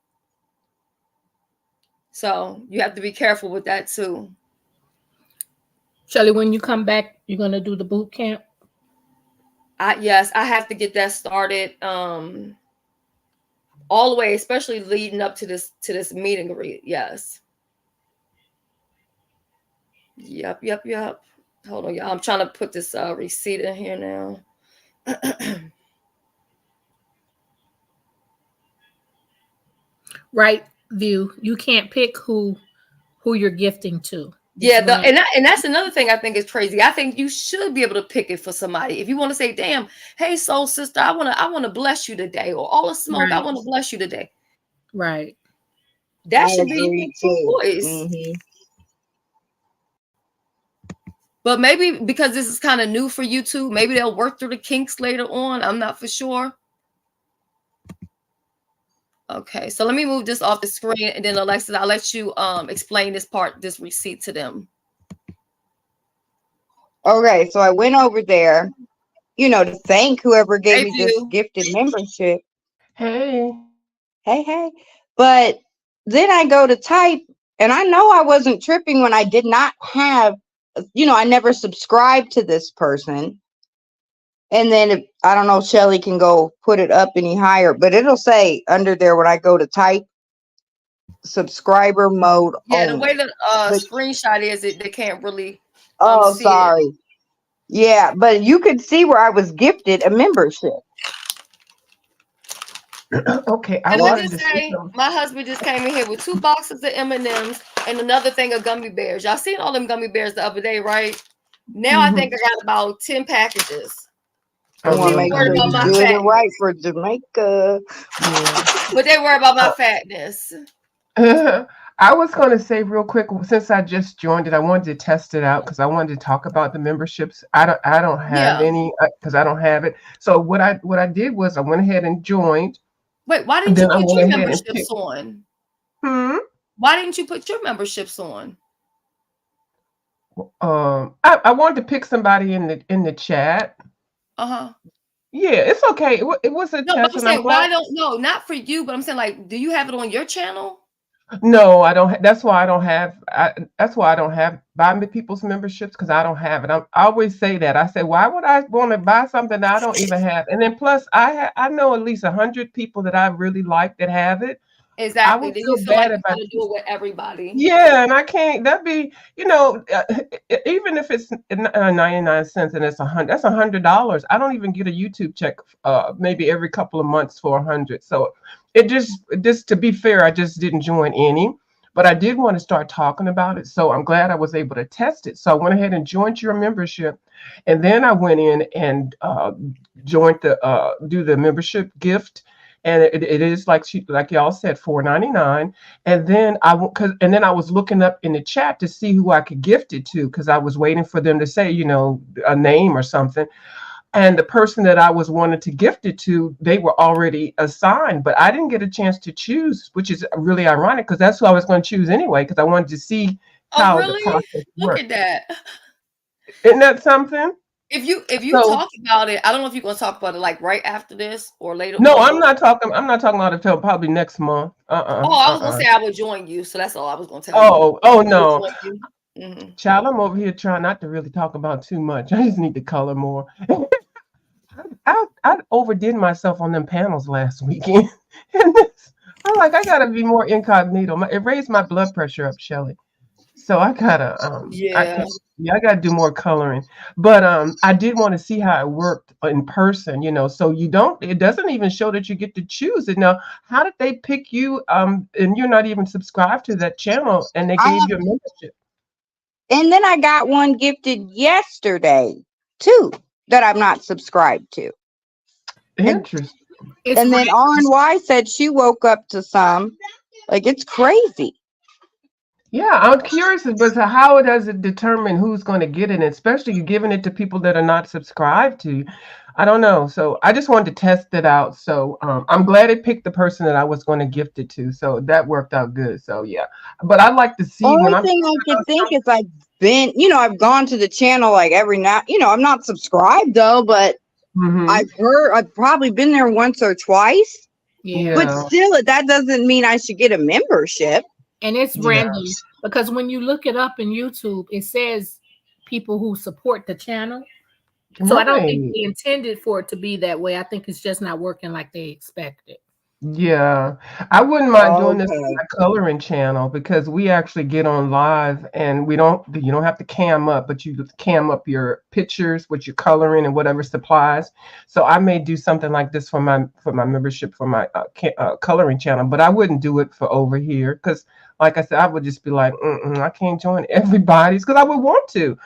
So you have to be careful with that too. Shelly, when you come back, you're going to do the boot camp? Yes, I have to get that started. All the way, especially leading up to this meet and greet. Yes. Yep. Hold on, y'all. I'm trying to put this receipt in here now. Right view. You can't pick who you're gifting to. Yeah, and that's another thing I think is crazy. I think you should be able to pick it for somebody. If you want to say, "Damn, hey soul sister, I want to bless you today," or "All the smoke, I want to bless you today." Right. That should be your voice. Mm-hmm. But maybe because this is kind of new for YouTube, maybe they'll work through the kinks later on. I'm not for sure. Okay, so let me move this off the screen, and then Alexis, I'll let you explain this receipt to them. Okay, so I went over there, to thank whoever gave me this gifted membership. Hey. But then I go to type, and I know I wasn't tripping when I did not have, I never subscribed to this person. And then I don't know, Shelly can go put it up any higher, but it'll say under there when I go to type, subscriber mode. Yeah, the way the screenshot is, they can't really. See sorry. it. Yeah, but you could see where I was gifted a membership. Okay, I wanted to say, my husband just came in here with 2 boxes of M&Ms and another thing of gummy bears. Y'all seen all them gummy bears the other day, right? Now I think I got about 10 packages. I want to make sure you do it right for Jamaica. But they worry about my fatness. I was going to say real quick, since I just joined it, I wanted to test it out because I wanted to talk about the memberships. I don't have any because I don't have it. So what I did was I went ahead and joined. Wait, why didn't you put your memberships on? Why didn't you put your memberships on? I wanted to pick somebody in the chat. Yeah, it's okay. It was a test. But I'm saying, not for you, but I'm saying, like, do you have it on your channel? No, I don't. That's why I don't have buy people's memberships, because I don't have it. I always say that. I say, why would I want to buy something that I don't even have? And then plus, I know at least 100 people that I really like that have it. Exactly. I would feel bad if I do it with everybody. Yeah, and I can't. That'd be, even if it's 99 cents and it's $100, that's $100. I don't even get a YouTube check maybe every couple of months for 100. So it just to be fair, I just didn't join any, but I did want to start talking about it. So I'm glad I was able to test it. So I went ahead and joined your membership, and then I went in and joined do the membership gift. And it is like y'all said, $4.99. And then I was looking up in the chat to see who I could gift it to, because I was waiting for them to say, a name or something. And the person that I was wanting to gift it to, they were already assigned, but I didn't get a chance to choose, which is really ironic, because that's who I was going to choose anyway, because I wanted to see how the process worked. Look at that. Isn't that something? If you talk about it, I don't know if you're gonna talk about it like right after this or later. No, I'm not talking about it until probably next month. I was gonna say I would join you, so that's all I was gonna tell you. Oh no. Child, I'm over here trying not to really talk about too much. I just need to color more. I overdid myself on them panels last weekend. And I'm like, I gotta be more incognito. It raised my blood pressure up, Shelly. So I gotta I gotta do more coloring. But I did want to see how it worked in person, so it doesn't even show that you get to choose it. Now, how did they pick you and you're not even subscribed to that channel, and they gave you a membership? And then I got one gifted yesterday too that I'm not subscribed to. Interesting. And then RNY said she woke up to some. Like, it's crazy. Yeah, I'm curious as to how does it determine who's going to get it, especially you giving it to people that are not subscribed to you. I don't know. So I just wanted to test it out. So I'm glad it picked the person that I was going to gift it to. So that worked out good. So yeah, but I'd like to see when Only I'm. thing I could think is I've been, I've gone to the channel like every now, I'm not subscribed though, but Mhm. I've probably been there once or twice. Yeah. But Yeah, still, that doesn't mean I should get a membership. And it's yeah, random because when you look it up in YouTube, it says people who support the channel. So I don't think right. they intended for it to be that way. I think it's just not working like they expected. Yeah, I wouldn't mind doing this on Okay. my coloring channel because we actually get on live and you don't have to cam up, but you cam up your pictures with your coloring and whatever supplies. So I may do something like this for my membership for my coloring channel, but I wouldn't do it for over here because, like I said, I would just be like, I can't join everybody's because I would want to,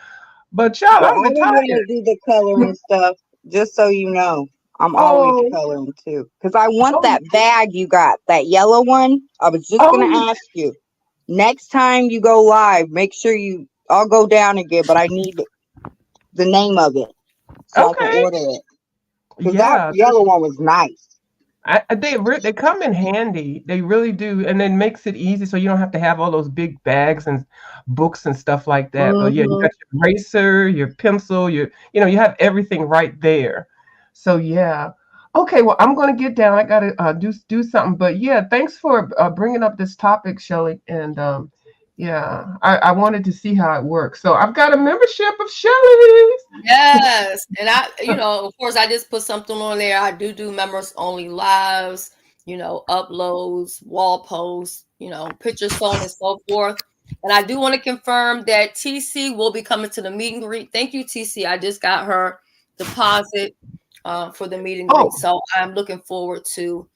but y'all, Well, I I'm would retired. want to do the coloring stuff, just so you know. I'm always Oh, coloring too. Because I want oh, that bag you got, that yellow one. I was just going to oh, ask you. Next time you go live, make sure I'll go down again, but I need the name of it so I can okay, order it. Because that yeah. yellow one was nice. They come in handy. They really do, and it makes it easy so you don't have to have all those big bags and books and stuff like that. But yeah, you Mm-hmm. got your eraser, your pencil, you have everything right there. So yeah, okay. Well, I'm gonna get down. I gotta do something. But yeah, thanks for bringing up this topic, Shelly. And yeah, I wanted to see how it works. So I've got a membership of Shelly's. Yes, and of course, I just put something on there. I do members only lives, uploads, wall posts, pictures, so on and so forth. And I do want to confirm that TC will be coming to the meet and greet. Thank you, TC. I just got her deposit for the meet and greet, Oh, so I'm looking forward to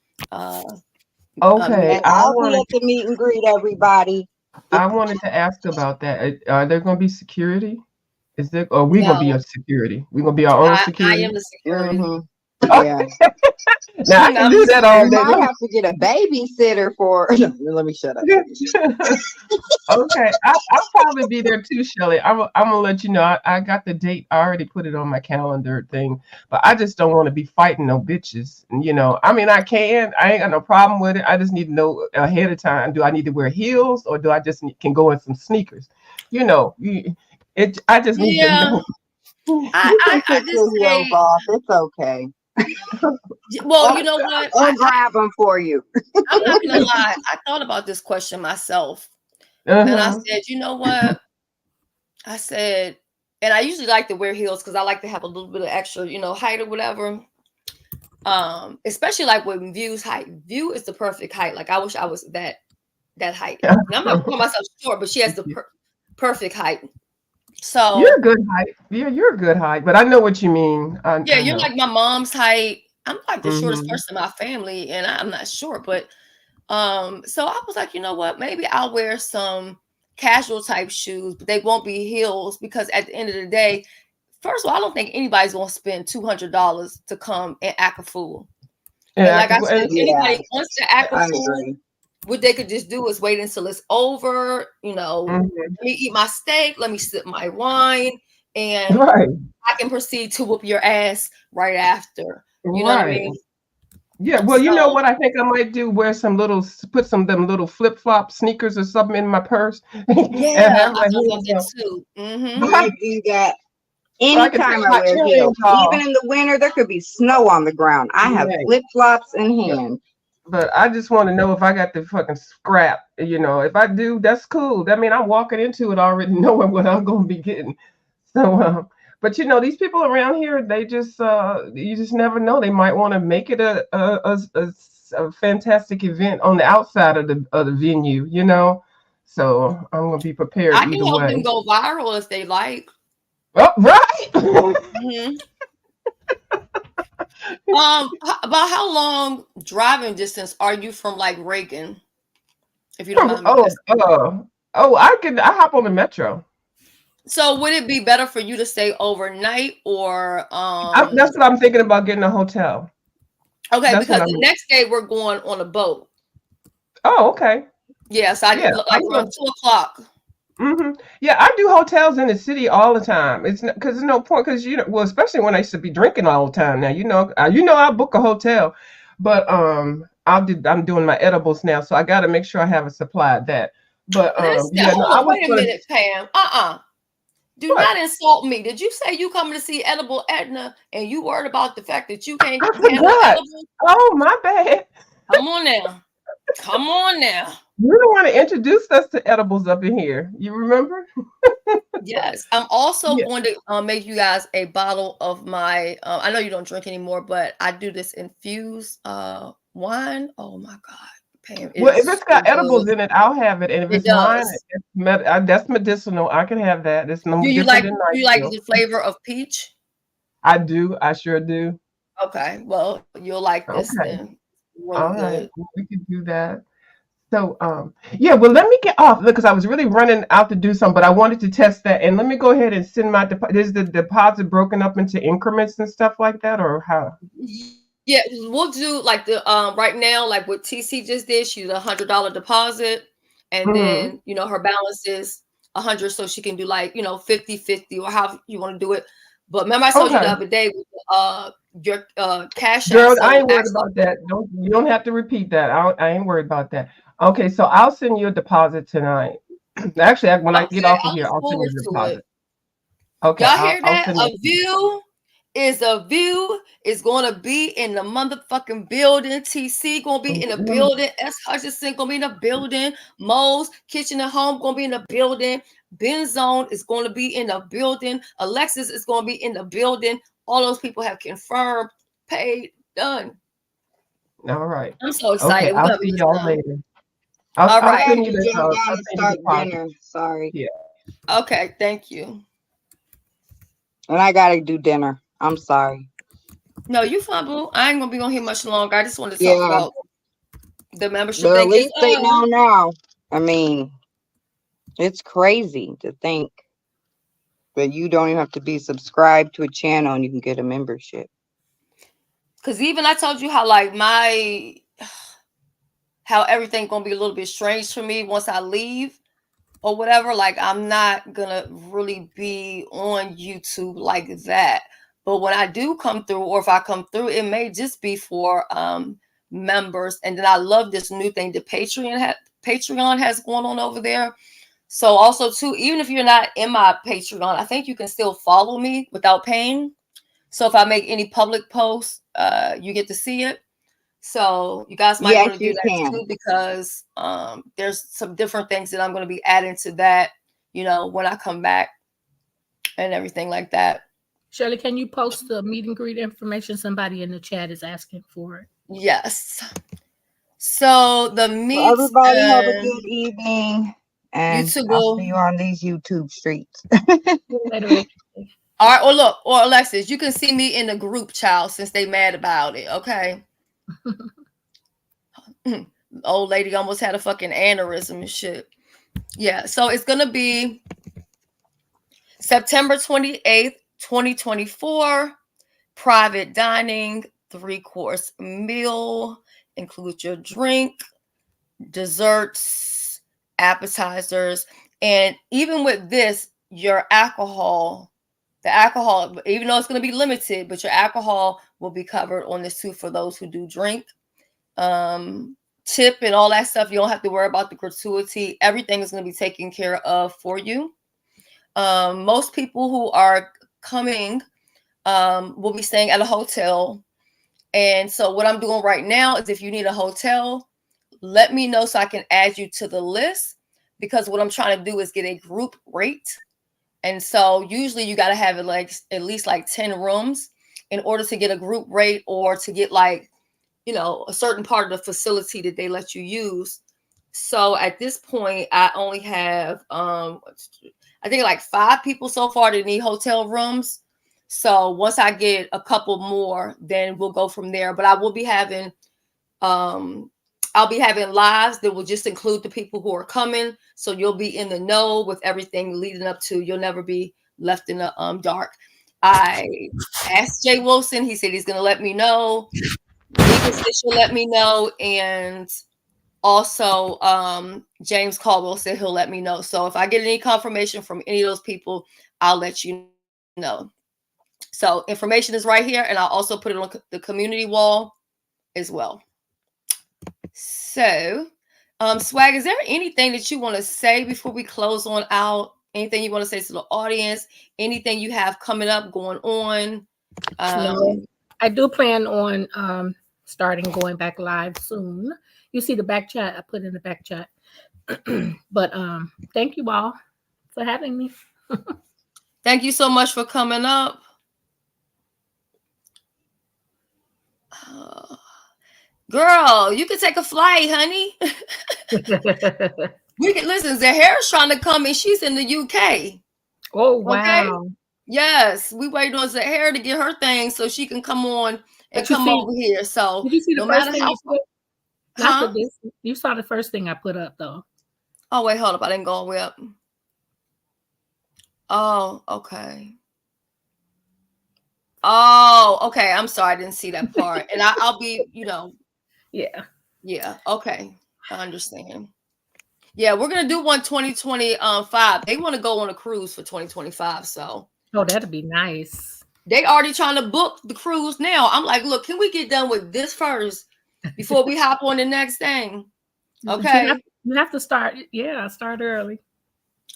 okay. And I'll be at the meet and greet, everybody. I wanted to ask about that. Are there going to be security? Is there? Or we going to be no, your security? We going to be our own I security? am the security. Mm-hmm. Oh, Yeah. now I can I'm do the that all You day security. might long. have to get a babysitter for. No, let me shut up. Okay, I'll probably be there too, Shelly. I'm gonna let you know. I got the date. I already put it on my calendar thing, but I just don't want to be fighting no bitches. And, I mean, I can. I ain't got no problem with it. I just need to know ahead of time. Do I need to wear heels or do I just can go in some sneakers? I just need to Yeah, know. You can I take just your heels say, off. It's okay. well, you know what? I'll grab them for you. I'm not gonna lie. I thought about this question myself, and I Uh-huh. said, you know what? I said, and I usually like to wear heels because I like to have a little bit of extra, height or whatever. Especially like with View's height. View is the perfect height. Like I wish I was that height. And I'm not calling myself short, but she has the perfect height. You're a So good height. You're a good height, but I know what you mean. yeah, I you're know. like my mom's height. I'm like the shortest Hmm. person in my family, and I'm not short, but so I was like, you know what? Maybe I'll wear some casual type shoes, but they won't be heels because at the end of the day, first of all, I don't think anybody's gonna spend $200 to come and act a fool. And Yeah, like I said, if Yeah, anybody wants to act a I fool, agree. what they could just do is wait until it's over. mhm. Let me eat my steak, let me sip my wine, and Right, I can proceed to whoop your ass right after. You know what I right. mean? Yeah, well, you know So what I think I might do? Put some of them little flip flop sneakers or something in my purse, and yeah, have I my thought about heels that up, too. I do that so I can take anytime I my wear heels. earrings Even off. in the winter, there could be snow on the ground. I have Right. flip flops in hand. But I just want to know if I got the fucking scrap. If I do, that's cool. That mean I'm walking into it already knowing what I'm gonna be getting. So, but these people around here, they just you just never know. They might want to make it a fantastic event on the outside of the venue. So I'm gonna be prepared I can either help way. them go viral if they like. Oh, right. Mhm. About how long driving distance are you from like Reagan, if you don't mind me Oh, asking? I hop on the metro. So would it be better for you to stay overnight or That's what I'm thinking about, getting a hotel. okay, That's what because I'm. the next day we're going on a boat. Oh, okay. Yes, I Yeah, like I'm around going. 2 o'clock. Yeah, I do hotels in the city all the time. It's because there's no point because well, especially when I used to be drinking all the time. Now I book a hotel, but I'm doing my edibles now, so I got to make sure I have a supply of that. But Listen, yeah, no, hold I on, was wait a gonna. minute, Pam. Do What? not insult me. Did you say you coming to see Edible Edna and you worried about the fact that you can't I handle forgot. edibles? Oh, my bad. Come on now. Come on now. You don't want to introduce us to edibles up in here. You remember? Yes. I'm also Yeah. going to make you guys a bottle of my I know you don't drink anymore, but I do this infused wine. Oh my God. Pam, it Well, if is it's so got edibles good. in it, I'll have it. And if It it's wine, does. that's medicinal. I can have that. It's no different than Do you like night. the flavor of peach? I do. I sure do. Okay. Well, you'll like this Okay. then. Really All right. good. We can do that. So, yeah, well, let me get off because I was really running out to do something, but I wanted to test that. And let me go ahead and send my deposit. Is the deposit broken up into increments and stuff like that, or how? Yeah, we'll do like the right now, like what TC just did. She's $100 deposit, and Hmm. then her balance is 100, so she can do like 50-50 or how you want to do it. But remember, I told you the Okay. other day with your cash app. Girl, I So ain't worried actually, about that. You don't have to repeat that. I ain't worried about that. Okay, so I'll send you a deposit tonight. Actually, when I get okay, off I of here, look I'll send forward you the to it. deposit. Okay, Y'all I'll, hear I'll that? send A that to you. view is a view. Is going to be in the motherfucking building. TC going to be in the building. S. Hutchinson going to be in the building. Mo's Kitchen and Home going to be in the building. Ben Zone is going to be in the building. Alexis is going to be in the building. All those people have confirmed, paid, done. All right. I'm so Okay, excited. We're I'll going to see be y'all listening. later. All I'll I right. have send to you the jump down I'll and send you the start deposit. dinner. Sorry. Yeah. Okay. Thank you. And I gotta do dinner. I'm sorry. No, you fine, boo. I ain't going to be on here much longer. I just wanted to talk Yeah, about the membership but at thing. least they know now. I mean, it's crazy to think that you don't even have to be subscribed to a channel and you can get a membership. Because even I told you how like how everything gonna be a little bit strange for me once I leave or whatever. Like I'm not gonna really be on YouTube like that. But when I do come through, or if I come through, it may just be for members. And then I love this new thing that Patreon has going on over there. So also too, even if you're not in my Patreon, I think you can still follow me without paying. So if I make any public posts, you get to see it. So you guys might Yes, want to do you that can. too, because there's some different things that I'm going to be adding to that, when I come back and everything like that. Shelly, can you post the meet and greet information? Somebody in the chat is asking for it. Yes. So the Well, meet everybody have a and good evening, and YouTube I'll will. see you on these YouTube streets. Later. All right. Or look, or Alexis, you can see me in the group, child, since they mad about it. Okay. Old lady almost had a fucking aneurysm and shit. Yeah. So it's gonna be September 28th, 2024. Private dining, 3-course meal, include your drink, desserts, appetizers, and even with this, your alcohol, even though it's going to be limited, but your alcohol will be covered on this too for those who do drink. Tip and all that stuff, you don't have to worry about the gratuity. Everything is going to be taken care of for you. Most people who are coming will be staying at a hotel. And so what I'm doing right now is if you need a hotel, let me know so I can add you to the list, because what I'm trying to do is get a group rate. And so usually you got to have it like at least like 10 rooms in order to get a group rate, or to get like, a certain part of the facility that they let you use. So at this point, I only have, I think like 5 people so far that need hotel rooms. So once I get a couple more, then we'll go from there. But I will be having, I'll be having lives that will just include the people who are coming. So you'll be in the know with everything leading up to. You'll never be left in the dark. I asked Jay Wilson. He said he's going to let me know. Nika said she'll let me know. And also, James Caldwell said he'll let me know. So if I get any confirmation from any of those people, I'll let you know. So information is right here, and I'll also put it on the community wall as well. So, Swag, is there anything that you want to say before we close on out? Anything you want to say to the audience? Anything you have coming up, going on? No, I do plan on starting going back live soon. You see the back chat I put in the back chat. But thank you all for having me. Thank you so much for coming up. Girl, you can take a flight, honey. We can listen. Zahara's trying to come, and she's in the UK. Oh wow! Okay? Yes, we waiting on Zahara to get her thing so she can come on and come over here. So did you see the no first matter thing how, you put? huh? You saw the first thing I put up though. Oh wait, hold up! I didn't go all the way up. Oh, okay. Oh, okay. I'm sorry, I didn't see that part, and I'll be, yeah. Okay, I understand. Yeah, we're gonna do one 2025. They want to go on a cruise for 2025, so that'd be nice. They already trying to book the cruise now. I'm like, look, can we get done with this first before we hop on the next thing? Okay, you have to start. Yeah, start early.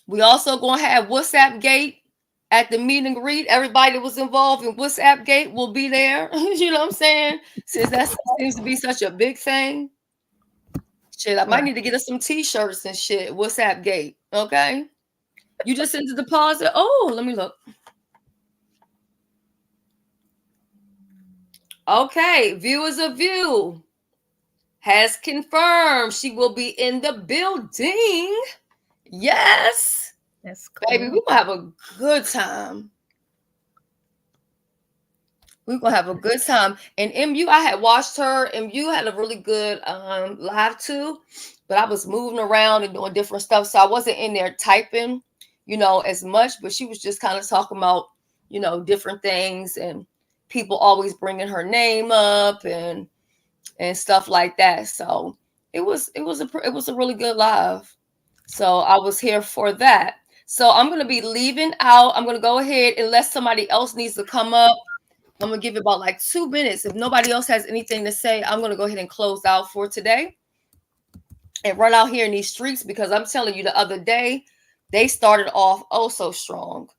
We also gonna have WhatsApp Gate at the meet and greet. Everybody that was involved in WhatsApp Gate will be there. You know what I'm saying? Since that seems to be such a big thing. Shit, I might need to get us some t-shirts and shit. WhatsApp Gate. Okay. You just sent the deposit. Oh, let me look. Okay. Viewers of View has confirmed she will be in the building. Yes. That's cool. Baby, we're gonna have a good time. We're gonna have a good time. And MU, I had watched her. MU had a really good live too, but I was moving around and doing different stuff, so I wasn't in there typing, as much. But she was just kind of talking about, different things, and people always bringing her name up and stuff like that. So it was a really good live. So I was here for that. So I'm gonna be leaving out. I'm gonna go ahead, unless somebody else needs to come up. I'm gonna give it about like 2 minutes. If nobody else has anything to say, I'm gonna go ahead and close out for today and run out here in these streets, because I'm telling you, the other day they started off oh so strong,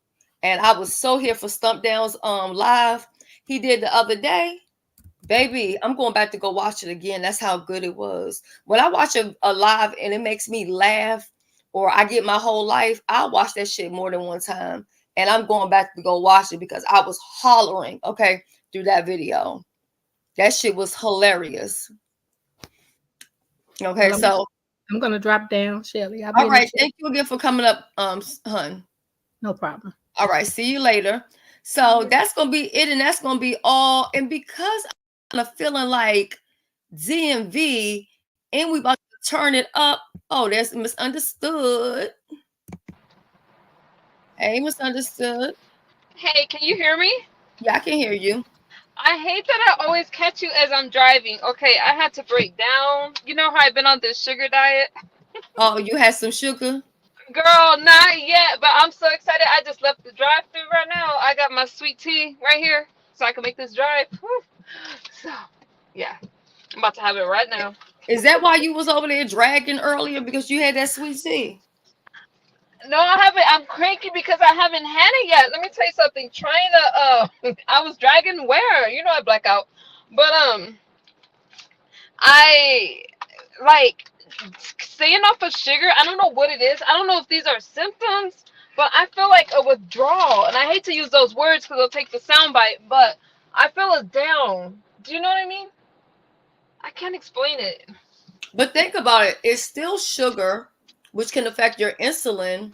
and I was so here for Stump Down's live he did the other day. Baby, I'm going back to go watch it again. That's how good it was. When I watch a live and it makes me laugh, or I get my whole life, I'll watch that shit more than one time. And I'm going back to go watch it because I was hollering, through that video. That shit was hilarious. Okay, well, so I'm gonna drop down, Shelly. All right, thank you again for coming up, hun. No problem. All right, see you later. So that's gonna be it, and that's gonna be all. And because I'm kind of feeling like DMV, and we about to turn it up. Oh, there's Misunderstood. Hey, Misunderstood. Hey, can you hear me? Yeah, I can hear you. I hate that I always catch you as I'm driving. Okay, I had to break down. You know how I've been on this sugar diet? Oh, you had some sugar? Girl, not yet, but I'm so excited. I just left the drive-thru right now. I got my sweet tea right here so I can make this drive. Whew. So, yeah, I'm about to have it right now. Is that why you was over there dragging earlier, because you had that sweet tea? No, I haven't. I'm cranky because I haven't had it yet. Let me tell you something. Trying to, I was dragging where? You know I black out. But, I, like, staying off of sugar, I don't know what it is. I don't know if these are symptoms, but I feel like a withdrawal. And I hate to use those words because they'll take the soundbite, but I feel a down. Do you know what I mean? I can't explain it. But think about it. It's still sugar, which can affect your insulin,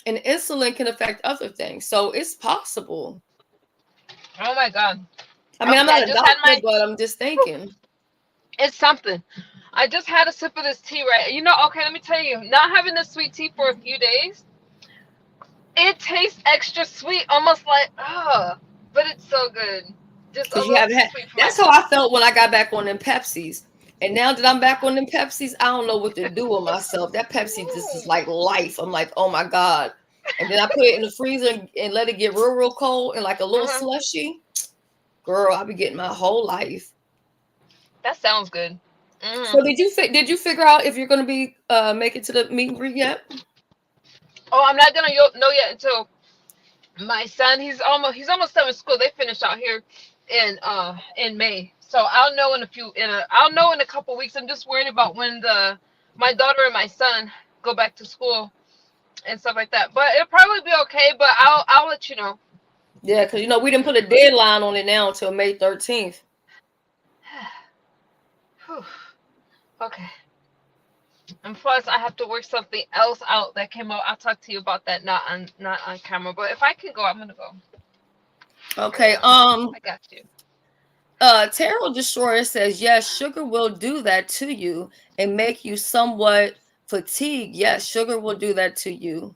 and insulin can affect other things. So it's possible. Oh my God. I mean, I'm not a doctor, but I'm just thinking. It's something. I just had a sip of this tea, right? Okay, let me tell you, not having this sweet tea for a few days, it tastes extra sweet, almost like, but it's so good. Just a little sweet. That's how I felt when I got back on them Pepsis. And now that I'm back on them Pepsis, I don't know what to do with myself. That Pepsi just is like life. I'm like, oh my God. And then I put it in the freezer and let it get real cold and like a little slushy. Girl, I be getting my whole life. That sounds good. So did you figure out if you're gonna be make it to the meet and greet yet? Oh, I'm not gonna know yet until my son. He's almost done with school. They finish out here in May, so I'll know in a couple weeks. I'm just worried about when my daughter and my son go back to school and stuff like that. But it'll probably be okay. But I'll let you know. Yeah, because we didn't put a deadline on it now until May 13th. Okay. And plus, I have to work something else out that came out. I'll talk to you about that, not on camera. But if I can go, I'm gonna go. Okay. I got you. Terrell Destroyer says, yes, sugar will do that to you and make you somewhat fatigued. Yes, sugar will do that to you.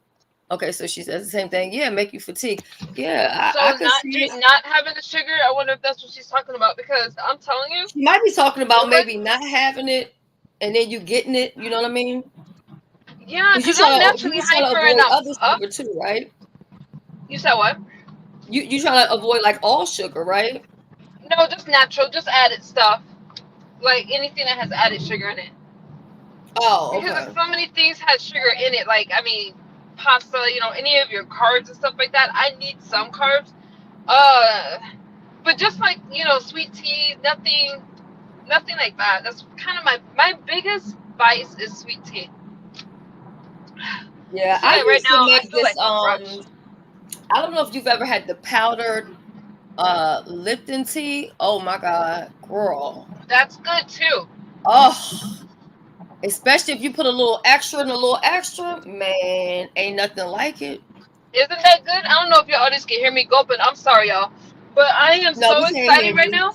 Okay, so she says the same thing. Yeah, make you fatigued. Yeah, So I could see not having the sugar. I wonder if that's what she's talking about, because I'm telling you, she might be talking about maybe not having it and then you getting it. You know what I mean? yeah, Because because I'm naturally you trying to hyper avoid and I'm other up. sugar too, right? You said what? You trying to avoid like all sugar, right? No, just natural, just added stuff, like anything that has added sugar in it. Oh, Because okay. so many things has sugar in it. Like, I mean, pasta, any of your carbs and stuff like that. I need some carbs. But just like, sweet tea, nothing like that. That's kind of my biggest vice is sweet tea. Yeah, So I yeah, right used to now I make feel this. like a rush. I don't know if you've ever had the powdered Lipton tea. Oh my God, girl. That's good too. Oh, especially if you put a little extra and a little extra, man, ain't nothing like it. Isn't that good? I don't know if your audience can hear me gulping. I'm sorry, y'all. But I am No, so we can't hear excited right you. now.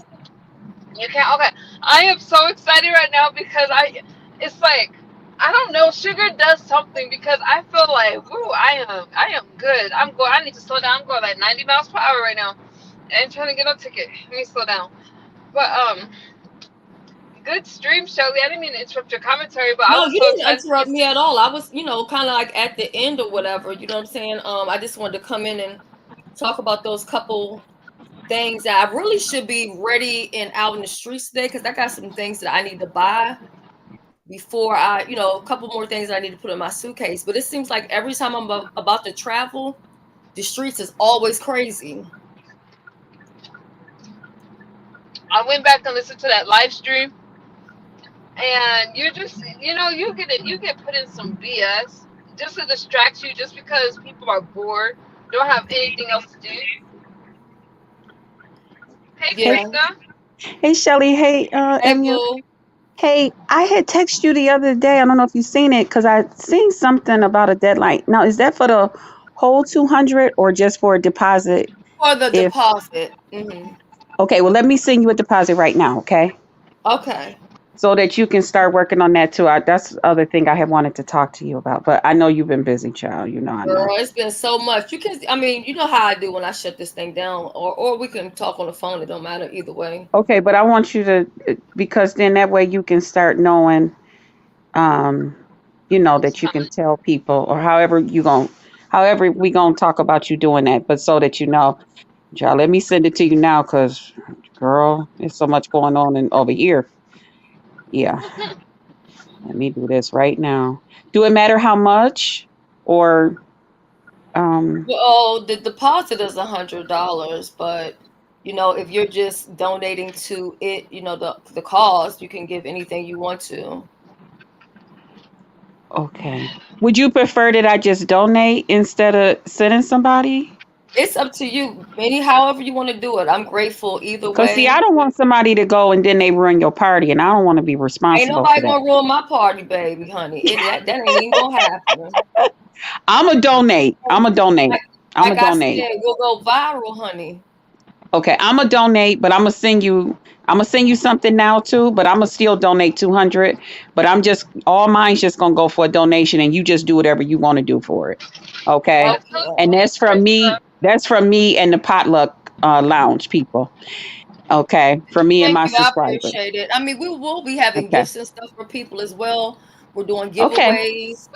You can't? Okay. I am so excited right now because it's like, I don't know, sugar does something, because I feel like, woo, I am good. I need to slow down. I'm going like 90 miles per hour right now. I ain't trying to get no ticket. Let me slow down. But, good stream, Shelly. I didn't mean to interrupt your commentary, but I No, was you so didn't excited. interrupt me at all. I was, kind of like at the end or whatever. You know what I'm saying? I just wanted to come in and talk about those couple things that I really should be ready and out in the streets today, because I got some things that I need to buy before a couple more things that I need to put in my suitcase. But it seems like every time I'm about to travel, the streets is always crazy. I went back and listened to that live stream, and you just, you get put in some BS just to distract you, just because people are bored, don't have anything else to do. Hey, Yeah. Krista. Hey, Shelly. Hey, Hey, Emu. boo. Hey, I had texted you the other day. I don't know if you've seen it, because I seen something about a deadline. Now, is that for the whole 200 or just for a deposit? For the If deposit. Mm-hmm. Okay, well, let me send you a deposit right now, okay? Okay. So that you can start working on that too. That's the other thing I had wanted to talk to you about, but I know you've been busy, child. I Girl, know. it's been so much. You know how I do when I shut this thing down, or we can talk on the phone. It don't matter either way. Okay, but I want you to, because then that way you can start knowing, that you can tell people, or however we gonna talk about you doing that, but so that you know, child, let me send it to you now, because, girl, there's so much going on over here. Yeah, let me do this right now. Do it matter how much, or Well, the deposit is $100, but if you're just donating to it, the cause, you can give anything you want to. okay. Would you prefer that I just donate instead of sending somebody? It's up to you. However you want to do it. I'm grateful either Because, see, way. I don't want somebody to go and then they ruin your party, and I don't want to be Ain't responsible nobody for that. gonna ruin my party, baby, honey. That ain't even gonna happen. I'm a donate. I'm a donate. I'm a Like I donate. said, we'll go viral, honey. Okay, I'm a donate, but I'm gonna send you. I'm gonna send you something now too, but I'm gonna still donate 200. But I'm just all mine's just gonna go for a donation, and you just do whatever you want to do for it. Okay, Absolutely, and that's from me. Krista. That's from me and the potluck lounge people. Okay, for me and Thank my you. I subscribers. appreciate it. I mean, we will be having Okay. gifts and stuff for people as well. We're doing Okay. giveaways.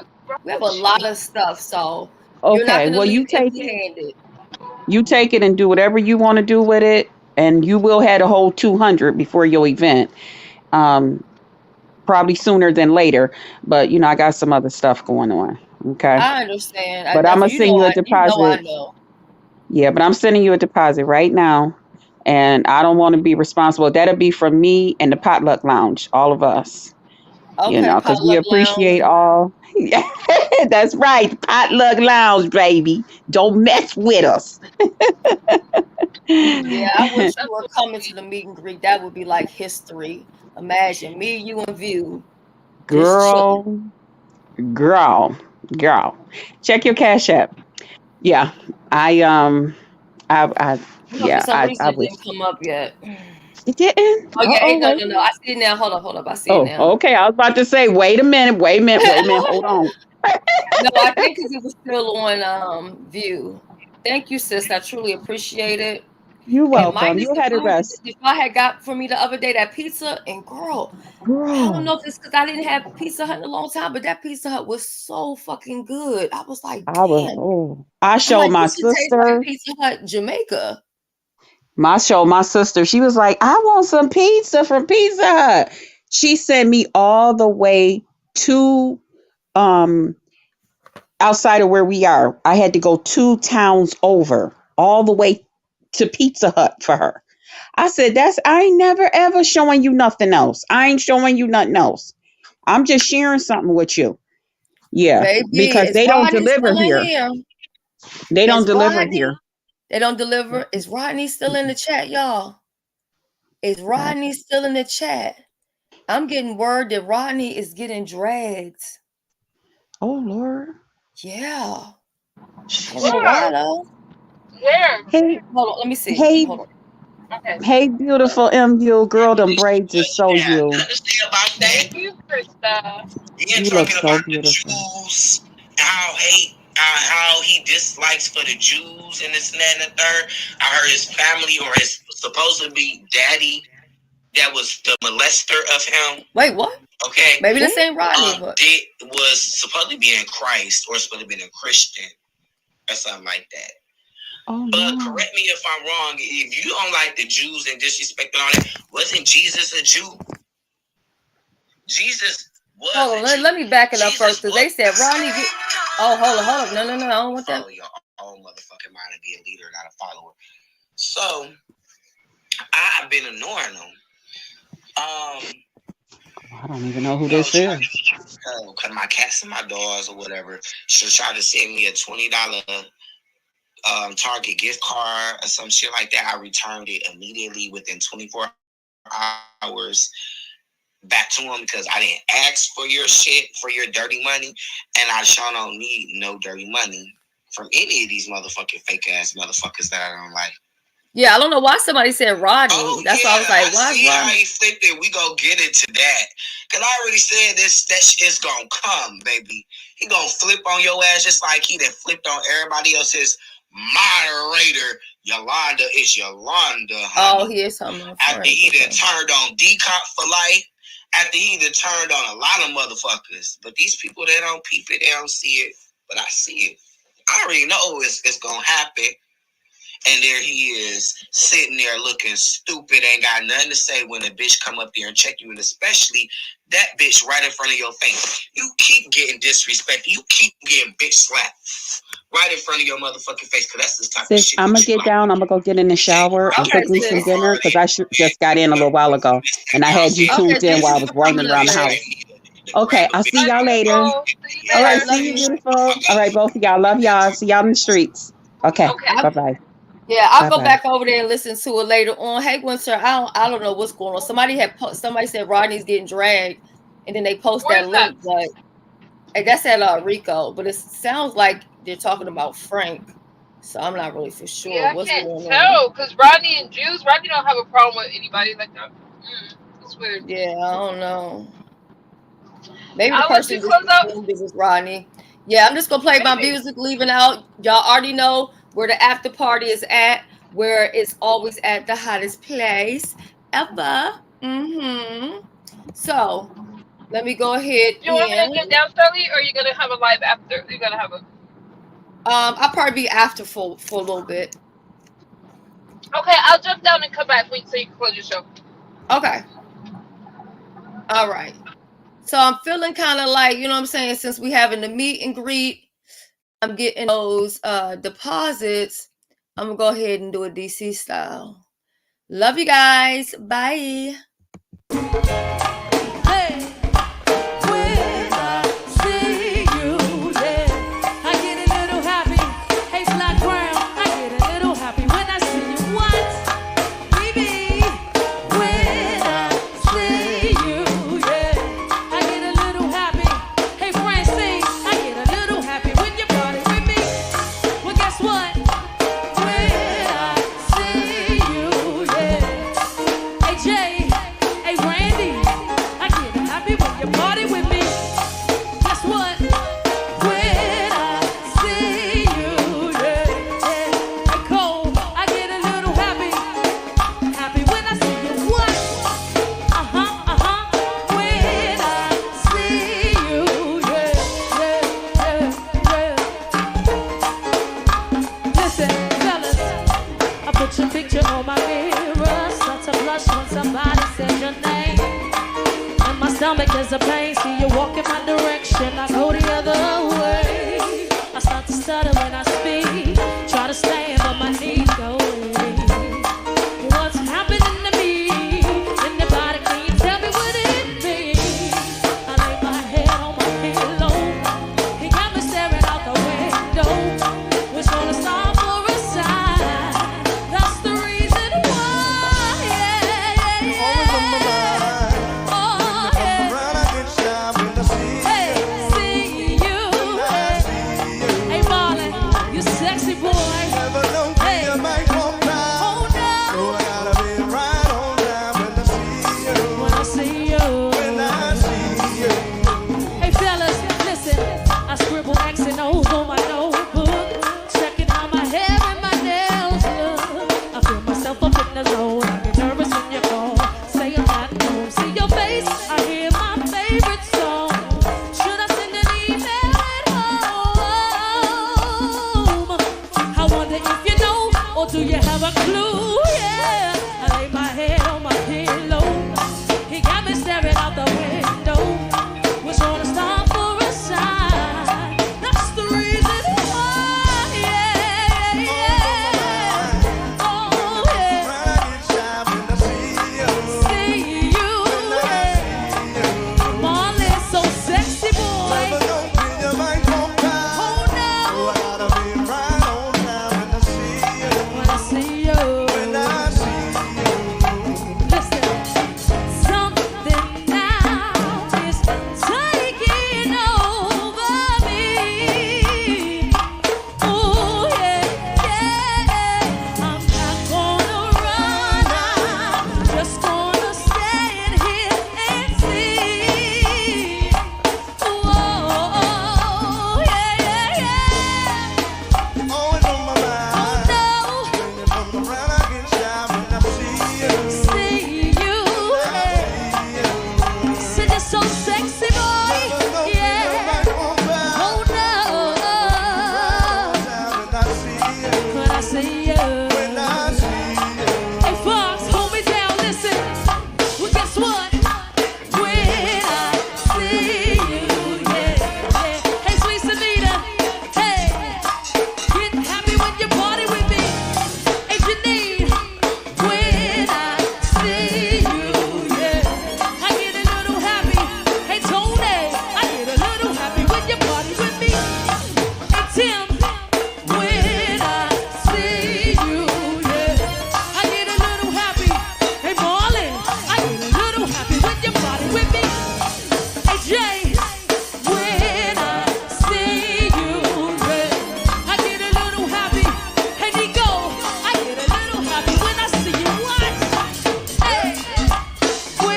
We have a lot of stuff, so you're not Okay. going to Well, leave you take it. empty-handed. You take it and do whatever you want to do with it, and you will have a whole 200 before your event. Um, Probably sooner than later, but I got some other stuff going on. Okay. I understand. But I'm gonna You know, send you a I deposit. know. Yeah, but I'm sending you a deposit right now. And I don't want to be responsible. That'll be from me and the potluck lounge, all of us. Okay, Because we potluck lounge. appreciate all. That's right. Potluck lounge, baby. Don't mess with us. Yeah, I wish you were coming to the meet and greet. That would be like history. Imagine me, you, and View just chilling. Girl, girl. Check your Cash App. Yeah. I I No, for yeah, some reason I it wish didn't come up yet. it didn't. Oh yeah, Uh-oh, no, wait. no, no. I see it now. Hold up. I see it Oh, now. okay. I was about to say, wait a minute, hold on. No, I think because it was still on View. Thank you, sis. I truly appreciate it. You're And welcome. minus You had a rest. the food I had got for me the other day, that pizza, and girl, I don't Girl, know if it's because I didn't have Pizza Hut in a long time, but that Pizza Hut was so fucking good. I was like, damn. I I'm showed like, my this should taste like sister. Pizza Hut Jamaica. My sister, she was like, I want some pizza from Pizza Hut. She sent me all the way to um outside of where we are. I had to go 2 towns over, all the way to Pizza Hut for her. I said, I ain't never ever showing you nothing else. I ain't showing you nothing else. I'm just sharing something with you. Yeah, Baby, because is they don't Rodney deliver still in here. here? They don't Is deliver Rodney? here. They don't deliver. Is Rodney still in the chat, y'all? Is Rodney still in the chat? I'm getting word that Rodney is getting dragged. Oh Lord. Yeah. I don't know why Where? though. Where? Hey, Hold on, let me see. hey, Hold on. Okay. hey, beautiful MU girl, them braids is so you. Thank you, Krista. Then You look talking so about the beautiful. Jews, how he dislikes for the Jews and this and that and the third. I heard his family or his supposedly daddy that was the molester of him. Wait, what? Okay, Maybe this ain't Rodney, but was supposedly being Christ or supposed to be a Christian or something like that. Oh But no. correct me if I'm wrong. If you don't like the Jews and disrespect and all that, wasn't Jesus a Jew? Jesus was. hold on. Let me back it up first because they said Rodney. Oh, hold on. No. I don't want that. Follow your own motherfucking mind and be a leader, not a follower. So I've been ignoring them. I don't even know who this is. Because my cats and my dogs or whatever should try to send me a $20 Target gift card or some shit like that. I returned it immediately within 24 hours back to them because I didn't ask for your shit, for your dirty money, and I sure don't need no dirty money from any of these motherfucking fake ass motherfuckers that I don't like. Yeah, I don't know why somebody said Rodney. That's why I was like, why? See how he flipped it. We gonna get into that. Cause I already said this. That shit's gonna come, baby. He gonna flip on your ass just like he done flipped on everybody else's moderator. Yolanda is Yolanda. Honey. Oh, he is something. After he done turned on D-Cop for life. After he done turned on a lot of motherfuckers. But these people, they don't peep it. They don't see it. But I see it. I already know it's gonna happen. And there he is, sitting there looking stupid, ain't got nothing to say when a bitch come up there and check you, and especially that bitch right in front of your face. You keep getting disrespected. You keep getting bitch slapped right in front of your motherfucking face, because that's the type of shit. I'm gonna get down. I'm gonna go get in the shower and cook me some dinner because I just got in a little while ago, and I had you tuned in while I was roaming around the house. Okay, I'll see y'all later. All right, see you, beautiful. All right, both of y'all. Love y'all. See y'all in the streets. Okay. Bye-bye. Yeah, I'll go Bye-bye. back over there and listen to it later on. Hey, Winter, I don't know what's going on. Somebody said Rodney's getting dragged, and then they post that link, but that's at Rico. But it sounds like they're talking about Frank, so I'm not really for sure Yeah, I what's can't going tell on. because Rodney don't have a problem with anybody like that. It's weird. Yeah, I don't know. Maybe the I'll let person you just close out. assumed it was Rodney. Yeah, I'm just gonna play my music, leaving out. Y'all already know where the after party is at. where it's always at the hottest place ever. So let me go ahead You want me to and get down, Shelly, or are you gonna have a live after? You're gonna have a. I'll probably be after for a little bit. Okay, I'll jump down and come back so you can close your show. Okay. All right. So I'm feeling kind of like, you know what I'm saying, since we having the meet and greet, I'm getting those deposits. I'm gonna go ahead and do a DC style. Love you guys. Bye. Hey, when I see you, yeah, I get a little happy. Hey, Black Brown, I get a little happy when I see you. What, baby? When I see you, yeah, I get a little happy. Hey, Francine, I get a little happy when you party with me. Well, guess what? When I see you, yeah. Hey, Jay. Hey, Randy, I get happy when you party with me. Guess what? When I see you, yeah, yeah. Hey, Cole, I get a little happy when I see you. What? When I see you, yeah, yeah, yeah, yeah. Listen, fellas, I put your picture on my mirror. Start to blush when somebody says your name. And my stomach is a pain. See you walk in my direction, I go the other way. I start to stutter when I speak. Try to stand, but my knees go